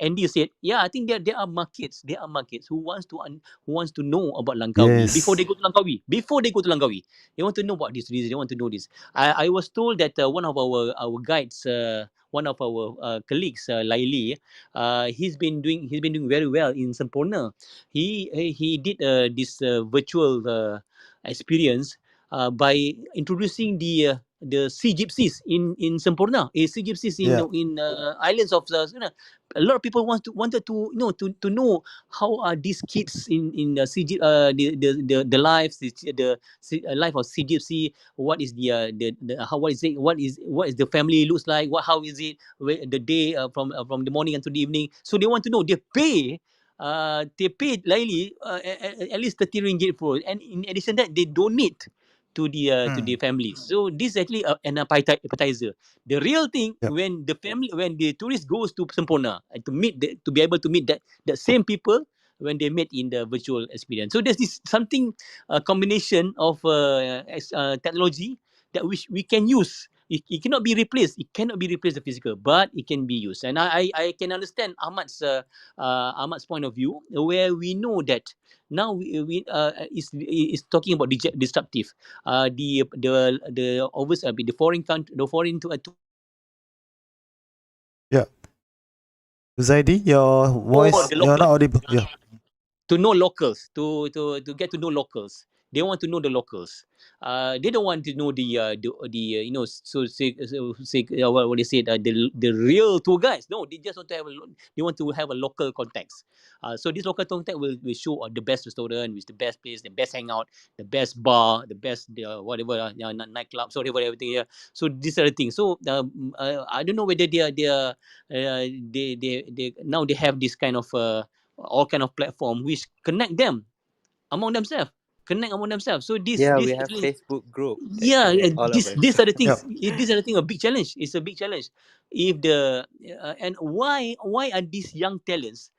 Andy said, yeah, I think there are markets. There are markets who wants to know about Langkawi before they Yes. go to Langkawi. Before they go to Langkawi, they want to know about this. They want to know this. I was told that one of our guides, one of our colleagues, Laili, he's been doing very well in Semporna. He did this virtual experience by introducing the sea gypsies in Semporna, sea gypsies Yeah. in islands of a lot of people wanted to to know how are these kids in the the lives life of sea gypsy. What is the how what is the family looks like, how is it the day from the morning until the evening. So they want to know. They paid Laili at least 30 ringgit for it. And in addition that, they donate to the family. So this is actually an appetizer. The real thing, Yep. when the tourist goes to Semporna to be able to meet that same people when they met in the virtual experience. So there's this something combination of technology that we can use. It cannot be replaced. It cannot be replaced the physical, but it can be used. And I can understand Ahmad's point of view, where we know that now we is talking about disruptive. The obvious the foreign country, the foreign to Yeah. Zaidi, your know voice, the you're local, not audible. Yeah. to know locals, to get to know locals. They want to know the locals. They don't want to know what they said, the real tour guides. No, they just want to they want to have a local context. So this local context will show the best restaurant, with the best place, the best hangout, the best bar, the best whatever nightclubs, whatever everything here. So these are the things. So I don't know whether they now they have this kind of all kind of platform which connect them among themselves, so Yeah, we this have actually, Facebook group yeah, actually, all of us. these are the Yep. things. These are the thing, a big challenge. It's a big challenge. If the and why are these young talents,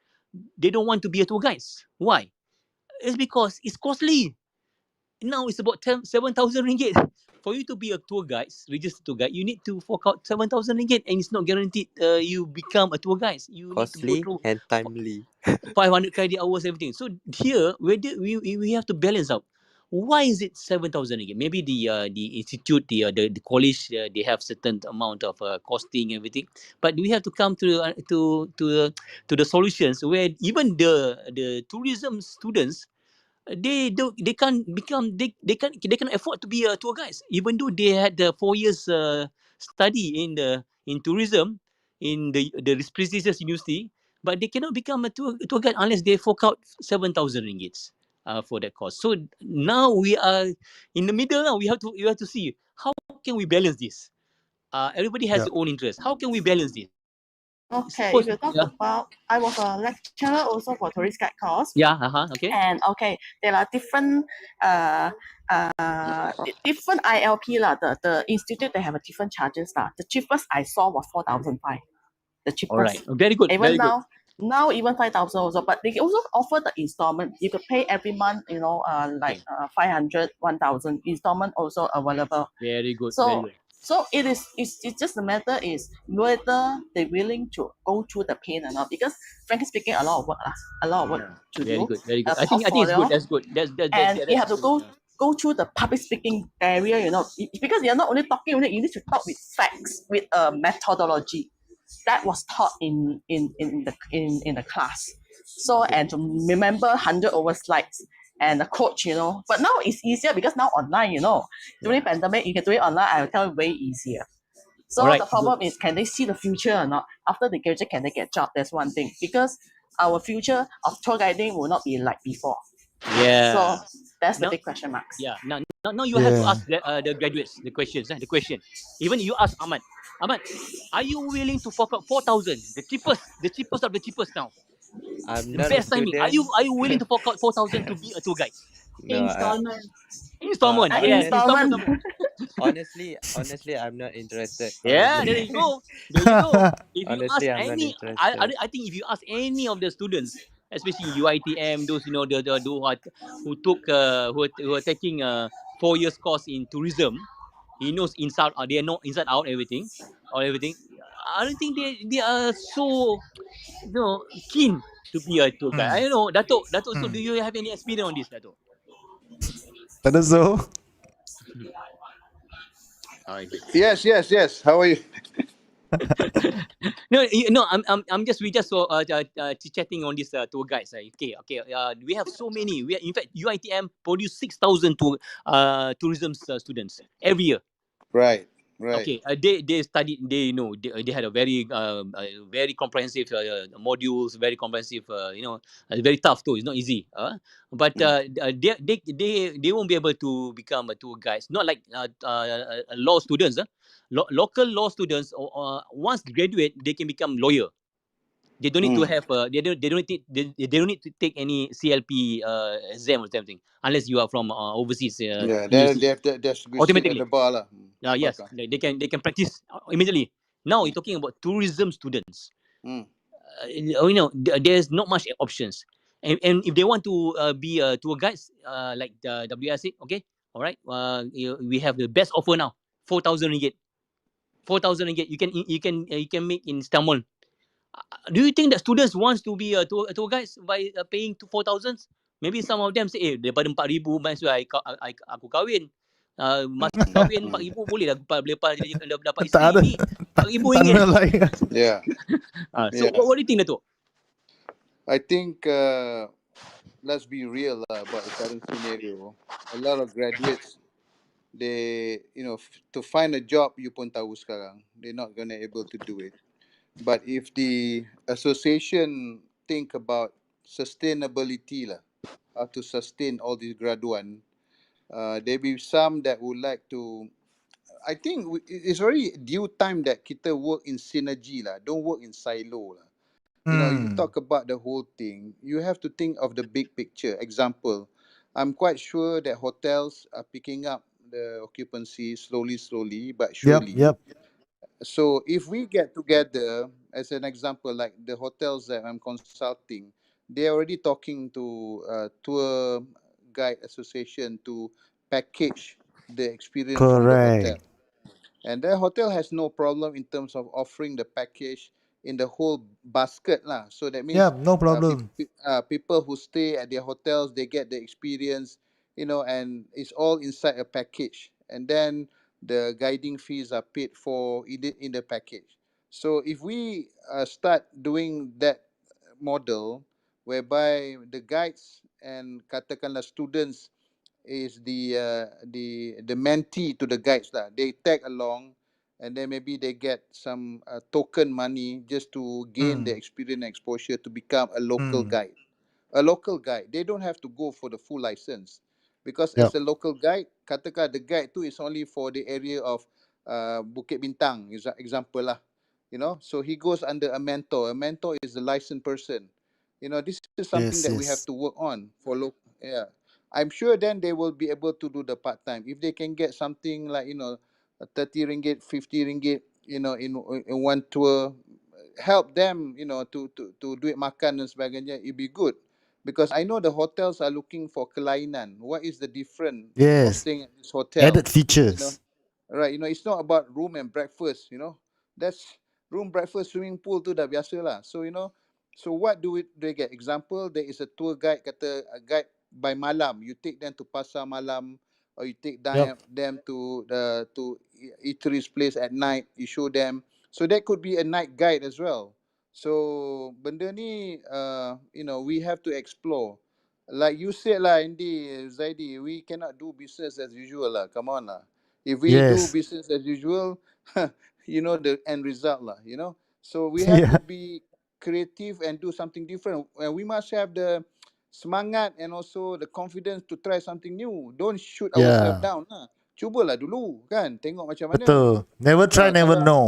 they don't want to be a tour guides? Why? It's because it's costly. Now it's about 7,000 ringgit. For you to be a tour guide, registered tour guide, you need to fork out 7,000 ringgit, and it's not guaranteed you become a tour guide. You need to go Costly through and timely. 500 credit hours, everything. So here, we have to balance out. Why is it 7,000 ringgit? Maybe the institute, the college, they have certain amount of costing and everything. But we have to come to the solutions where even the tourism students, they can't become they can afford to be tour guides, even though they had the 4 years study in tourism in the prestigious university, but they cannot become a tour guide unless they fork out 7,000 ringgits for that course. So now we are in the middle. Now we have to see how can we balance this. Everybody has Yeah. their own interest. How can we balance this? Okay, if Suppose, you talk yeah, about, I was a lecturer also for tourist guide course, yeah, okay, and okay, there are different different ILP lah. The institute they have a different charges lah. The cheapest I saw was 4,500. The all right, cheapest. very good, Even very good. now even 5,000 also. But they also offer the installment. You could pay every month. Like Okay, 500, 1,000 installment also available. very good, very So good. so it's just the matter is whether they're willing to go through the pain or not. Because frankly speaking, a lot of work lah, a lot of work to Very do. good, very good. A I think it's good. portfolio, That's good. and you That's have to good. go through the public speaking barrier. Because you're not only talking, you need to talk with facts, with a methodology that was taught in the class. So, Okay. and to remember 100 over slides and the coach, but now it's easier because now online, during Yeah. pandemic you can do it online. I will tell you way easier. All So right. the Good. problem is, can they see the future or not? After they graduate, can they get job? That's one thing. Because our future of tour guiding will not be like before. So Yeah. that's the Now, big question marks. yeah. Now you have to Yeah. ask the graduates the questions. The question. Even you ask Ahmad. Ahmad, are you willing to fork out 4,000? The cheapest of the cheapest now. I'm The not a best timing. Are student. you willing to fork out 4,000 to be a tour guide? No, Installment. Installment. Yes, installment. Installment. Installment. honestly, I'm not interested. Yeah, Honestly, there you go. There you go. If you ask honestly, I'm not any, interested. I think if you ask any of the students, especially UITM, those the who took who are taking 4 years course in tourism, he knows inside they know inside out everything or everything. I don't think they are so keen to be a tour guide. I don't know, Dato. So do you have any experience on this, Dato? Tak ada so. Oh, okay. Yes. How are you? No. I'm just we just so chatting on this tour guides. Okay. We have so many. We in fact UITM produce 6,000 tourism students every year. Right. Okay, they studied. They had a very comprehensive modules, very comprehensive. Very tough too. It's not easy. But Mm. they won't be able to become a tour guides. Not like law students. Local law students. Once graduate, they can become lawyer. They don't need to Mm. have they don't need to take any CLP exam or something unless you are from overseas Yeah, university. they have to go sit at Automatically. the bar lah. Yes, Bakar. they can practice immediately. Now you're talking about tourism students. Mm. There's not much options, and if they want to be a tour guides, like the WS said, okay, all right, we have the best offer now, 4,000 ringgit. 4,000 ringgit. You can make installment. Do you think that students wants to be a tour guides by paying to 4,000? Maybe some of them say, daripada 4,000, might as well aku kahwin. Masa kahwin Mm. 4,000 boleh lah lepas dapat Tak isteri ada. ni 4,000 Tak ringgit. ada lain. Yeah. So Yeah. what do you think, Dato'? I think let's be real about the current scenario. A lot of graduates, they to find a job, you pun tahu sekarang they're not gonna able to do it. But if the association think about sustainability lah, how to sustain all these graduan, there be some that would like to. I think it's very due time that kita work in synergy lah, don't work in silo lah. You talk about the whole thing, you have to think of the big picture. Example, I'm quite sure that hotels are picking up the occupancy slowly, but surely. Yep. So if we get together, as an example, like the hotels that I'm consulting, they're already talking to tour guide association to package the experience from the hotel. Correct. And the hotel has no problem in terms of offering the package in the whole basket lah. So that means Yep, no problem. people who stay at their hotels, they get the experience and it's all inside a package, and then the guiding fees are paid for in the package. So if we start doing that model, whereby the guides and katakanlah students is the mentee to the guides lah. They tag along, and then maybe they get some token money just to gain the experience and exposure to become a local guide. A local guide. They don't have to go for the full license, because Yep. as a local guide, katakan the guide too is only for the area of Bukit Bintang, example lah. So he goes under a mentor. A mentor is a licensed person. This is something Yes, that we have yes. to work on for yeah. I'm sure then they will be able to do the part time. If they can get something like 30 ringgit, 50 ringgit, in one tour, help them, to duit makan dan sebagainya, it'd be good. Because I know the hotels are looking for kelainan. What is the difference of Yes. staying at this hotel? Added features. Right, it's not about room and breakfast, that's room, breakfast, swimming pool tu dah biasa lah. So so what do they get? Example, there is a tour guide, kata a guide by malam, you take them to pasar malam, or you take Yep. them to the eateries place at night, you show them. So that could be a night guide as well. So benda ni we have to explore. Like you said lah, Andy, Zaidi, we cannot do business as usual lah. Come on lah. If we do Yes. business as usual, you know the end result lah. So we have to Yeah. be creative and do something different. And we must have the semangat and also the confidence to try something new. Don't shoot ourselves Yeah. down lah. Cubalah dulu kan, tengok macam mana. Betul. Never try, never Kalau know.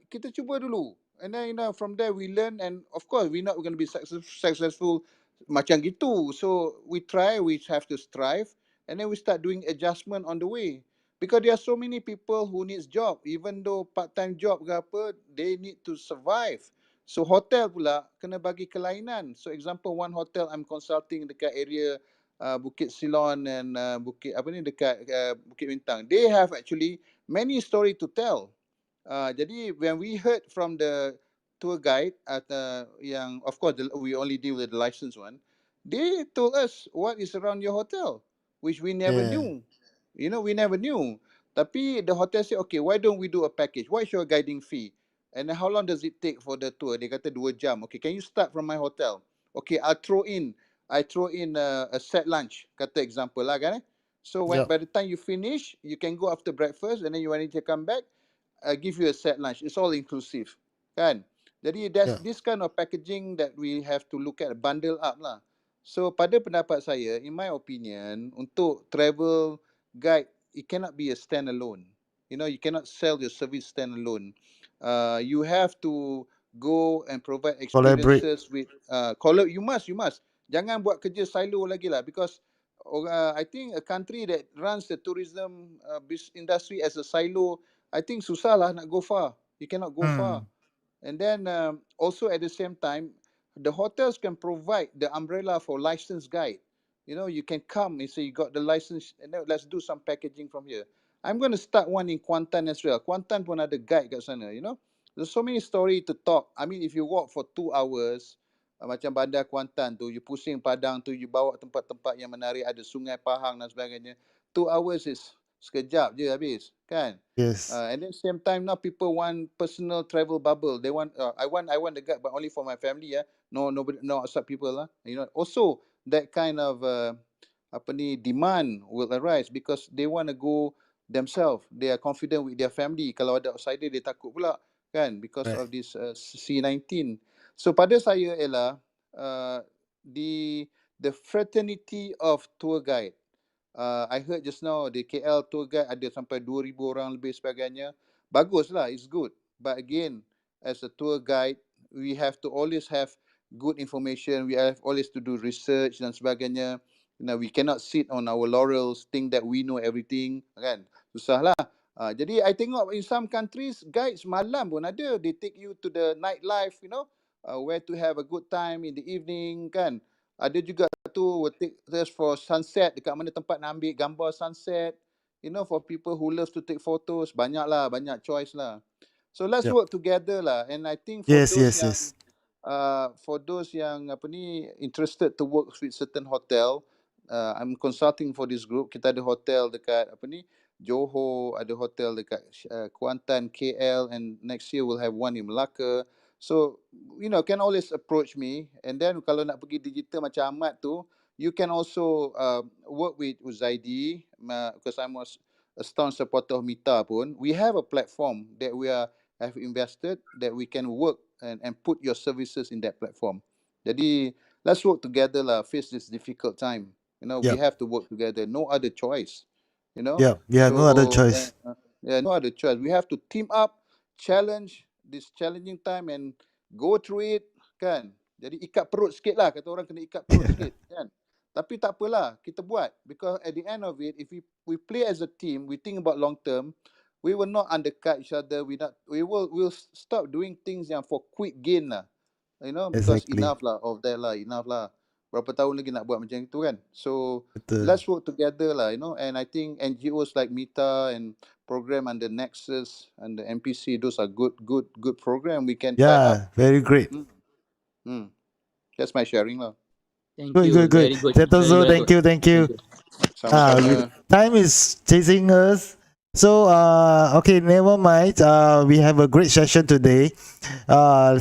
kita cuba dulu, and then from there we learn, and of course we're not going to be successful macam gitu. So we try, we have to strive, and then we start doing adjustment on the way, because there are so many people who needs job, even though part-time job ke apa, they need to survive. So hotel pula kena bagi kelainan. So example, one hotel I'm consulting dekat area Bukit Silon and Bukit apa ni dekat Bukit Bintang, they have actually many story to tell. Jadi when we heard from the tour guide at yang of course we only deal with the licensed one, they told us what is around your hotel, which we never Yeah. knew. We never knew. Tapi the hotel said, okay, why don't we do a package? What is your guiding fee? And then how long does it take for the tour? Dia kata 2 jam. Okay, can you start from my hotel? Okay, I throw in a set lunch, kata example lah kan. So Yep. by the time you finish, you can go after breakfast, and then you want to come back, give you a set lunch. It's all inclusive, kan? Jadi that's Yeah. this kind of packaging that we have to look at, bundle up lah. So pada pendapat saya, in my opinion, untuk travel guide, it cannot be a standalone. You cannot sell your service standalone. You have to go and provide Collaborate. experiences with you must. Jangan buat kerja silo lagi lah, because I think a country that runs the tourism industry as a silo, I think susah lah nak go far. You cannot go far. And then also at the same time, the hotels can provide the umbrella for licensed guide. You can come and say you got the license, and then let's do some packaging from here. I'm going to start one in Kuantan as well. Kuantan pun ada guide kat sana. There's so many story to talk. I mean, if you walk for 2 hours, macam bandar Kuantan tu, you pusing Padang tu, you bawa tempat-tempat yang menarik, ada Sungai Pahang dan sebagainya. 2 hours is sekejap je habis, kan? Yes. And then same time now people want personal travel bubble. They want I want the guide, but only for my family. Nobody, no outside people lah. Also that kind of demand will arise, because they want to go themselves. They are confident with their family. Kalau ada outsider, they takut pula kan, because Right. of this C19. So pada saya ialah the fraternity of tour guide. I heard just now the KL tour guide ada sampai 2,000 orang lebih sebagainya. Baguslah, it's good. But again, as a tour guide, we have to always have good information. We have always to do research dan sebagainya. We cannot sit on our laurels, think that we know everything, kan? Susahlah. Jadi I tengok in some countries, guides malam pun ada. They take you to the nightlife, where to have a good time in the evening, kan? Ada juga tu will take us for sunset, dekat mana tempat nak ambil gambar sunset. For people who love to take photos, banyak choice lah. So let's Yep. work together lah. And I think Yes, yes, yes. for those yang interested to work with certain hotel, I'm consulting for this group. Kita ada hotel dekat apa ni, Johor, ada hotel dekat Kuantan, KL, and next year we'll have one in Melaka. So, you know, can always approach me. And then kalau nak pergi digital macam Ahmad tu, you can also work with Uzaidi, because I'm a strong supporter of Mita pun. We have a platform that have invested, that we can work and put your services in that platform. Jadi, let's work together lah, face this difficult time. You know, we Yep. have to work together. No other choice. You know. Yep. Yeah. No other choice. Yeah, no other choice. We have to team up, challenge this challenging time, and go through it, kan. Jadi ikat perut sikit lah, kata orang kena ikat perut sikit, kan. Tapi tak apalah, kita buat, because at the end of it, if we play as a team, we think about long term, we will not undercut each other. We'll stop doing things yang for quick gain lah. You know, because Exactly. enough lah of that lah, enough lah. Berapa tahun lagi nak buat macam itu, kan? So Betul. let's work together lah, you know. And I think NGOs like Mita and program under Nexus and the MPC, those are good program. We can tie up. Yeah, very great. That's my sharing lah. Thank Good, you. good, good. Very good. Tetozo, Very thank you, thank you. Sama-sama. Time is chasing us. So, okay, never mind. We have a great session today.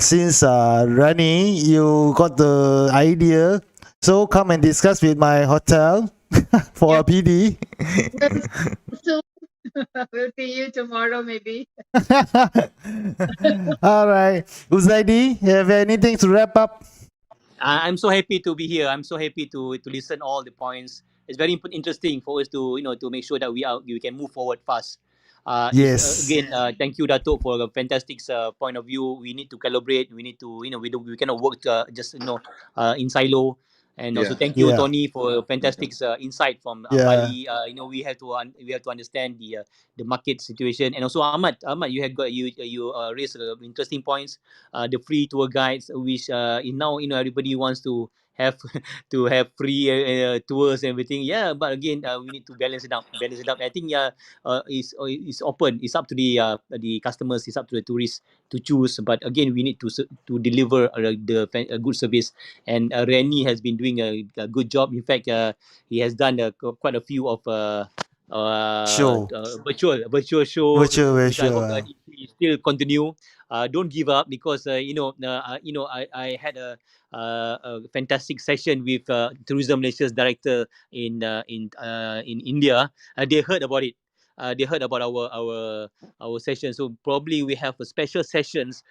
Since Rani, you got the idea, so come and discuss with my hotel for a PD. So we'll see you tomorrow, maybe. All right, Uzaidi, you have anything to wrap up? I'm so happy to be here. I'm so happy to listen all the points. It's very interesting for us to to make sure that we can move forward fast. Yes. Again, thank you, Dato, for a fantastic point of view. We need to collaborate. We need to we cannot work just in silo. And also thank you, Yeah. Tony, for a fantastic insight from Bali. We have to understand the market situation. And also Ahmad, you have got you raised interesting points. The free tour guides, which now everybody wants to have to have free tours and everything. Yeah, but again, we need to balance it out. I think it's open. It's up to the customers. It's up to the tourists to choose. But again, we need to deliver a good service. And Rennie has been doing a good job. In fact, he has done quite a few of Show. virtual show, Virtual. which I hope he still continue. Don't give up, because I had a fantastic session with Tourism Malaysia's director in India. They heard about it. They heard about our session. So probably we have a special sessions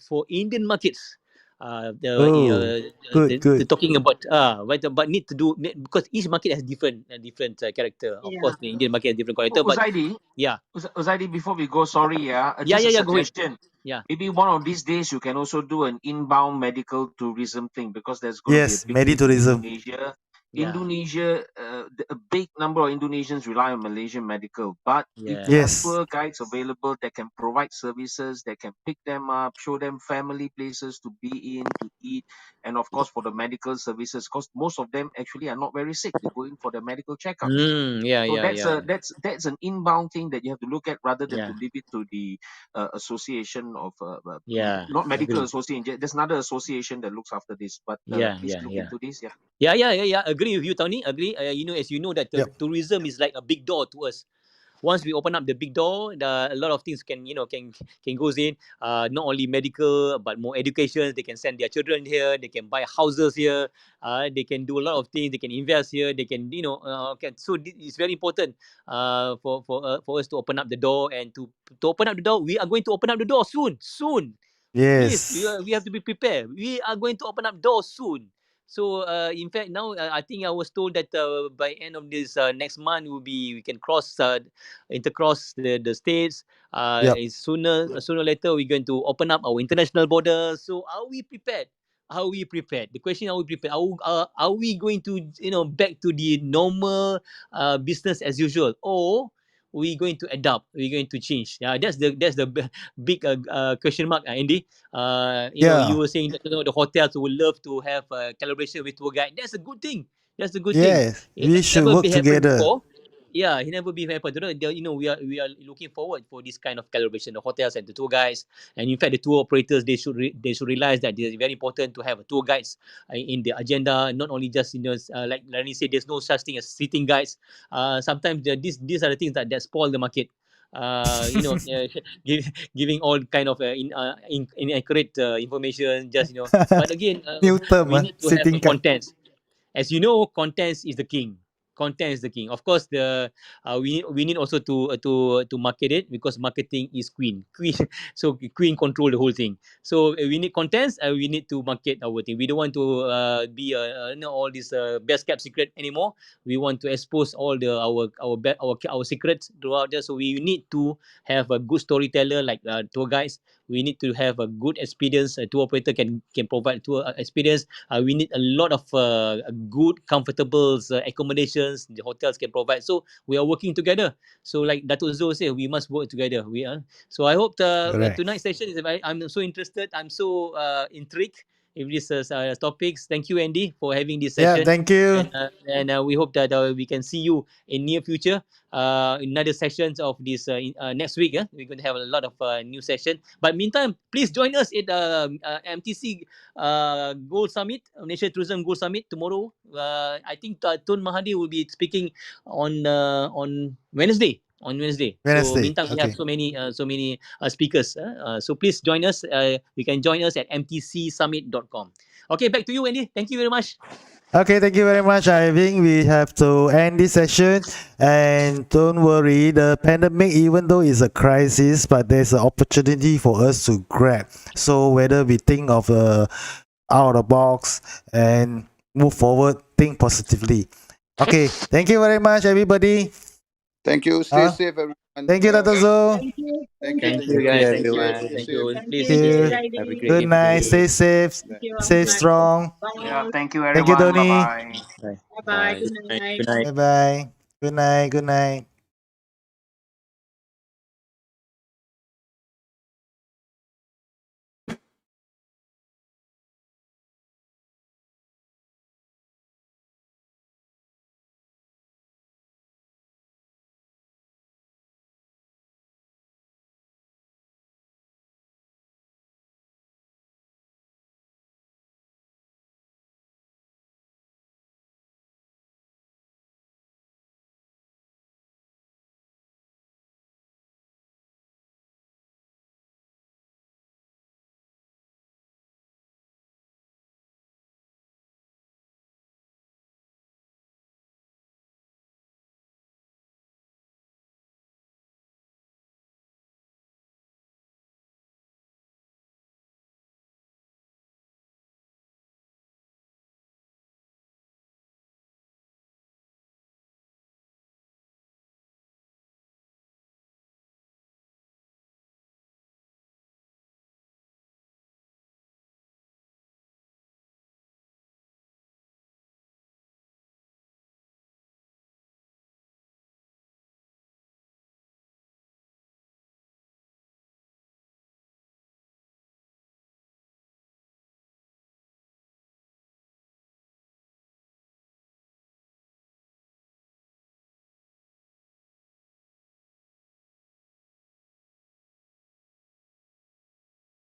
for Indian markets. Good. Talking about but need to do, because each market has different character. Of course, the Indian market has different character. But Uzaidi, before we go, sorry, just a go ahead. suggestion. Yeah. Maybe one of these days you can also do an inbound medical tourism thing, because there's going to be a big Meditourism. Indonesia. Yeah. Indonesia, a big number of Indonesians rely on Malaysian medical, but if Yeah. you have tour guides available that can provide services, that can pick them up, show them family places to be in, to eat, and of course for the medical services, because most of them actually are not very sick. They go in for the medical checkups. So that's an inbound thing that you have to look at, rather than to leave it to the association of not medical association. There's another association that looks after this, but please look into this. Agree with you, Tony. Agree. As you know that tourism is like a big door to us. Once we open up the big door, a lot of things can goes in. Not only medical, but more education. They can send their children here. They can buy houses here. They can do a lot of things. They can invest here. They can So it's very important for us to open up the door, and to open up the door. We are going to open up the door soon. Yes. Please, we have to be prepared. We are going to open up doors soon. So in fact, now I think I was told that by end of this next month we can intercross the states. Sooner or later we're going to open up our international borders. So are we prepared? The question: are we prepared? Are we going to back to the normal business as usual, or we going to adapt? We're going to change. That's the big question mark, Andy. You were saying that the hotels would love to have a collaboration with tour guide. That's a good thing. Thing. We should work together. Yeah, he never been happen. We are looking forward for this kind of collaboration, the hotels and the tour guides, and in fact, the tour operators they should realize that it's very important to have a tour guides in the agenda. Not only just like Lani said, there's no such thing as sitting guides. Sometimes these are the things that spoil the market. Giving all kind of inaccurate information. But again, New term, we need to have sitting a cat. content. As you know, contents is the king. Content is the king. Of course, we need also to market it, because marketing is queen. Queen, so queen control the whole thing. So we need contents, and we need to market our thing. We don't want to be all this best kept secret anymore. We want to expose all our secrets throughout there. So we need to have a good storyteller like tour guides. We need to have a good experience. A tour operator can provide tour experience. We need a lot of good, comfortable accommodations the hotels can provide. So we are working together. So like Dato' Zul said, we must work together. We are. So I hope Correct. tonight's session is. I'm so interested. I'm so intrigued in these topics. Thank you, Andy, for having this Yeah, session. thank you. And we hope that we can see you in near future. Another sessions of this next week. We're going to have a lot of new session. But meantime, please join us at MTC Gold Summit, Malaysia Tourism Gold Summit tomorrow. I think Tun Mahathir will be speaking on Wednesday. On Wednesday. So Wednesday. meantime, we have Okay. so many speakers. So please join us. You can join us at mtcsummit.com. Okay, back to you, Andy. Thank you very much. Okay, thank you very much. I think we have to end this session. And don't worry, the pandemic, even though it's a crisis, but there's an opportunity for us to grab. So whether we think of out of the box and move forward, think positively. Okay, thank you very much, everybody. Thank you. Stay safe, everyone. Thank you, Dr. Zo. Thank you. Thank you. Thank Thank you, you. Thank you, guys. Thank you. everyone. Stay Thank safe. you. Thank Please you. stay Thank safe. Friday. Have a great Good night. evening. Stay safe. Thank you, Stay Ahmad. strong. Yeah, Bye. thank you Thank you, everyone. Bye Tony. bye. Bye. Bye-bye. Bye. Good Good night. night. Good night. Bye bye. Good night. Good night.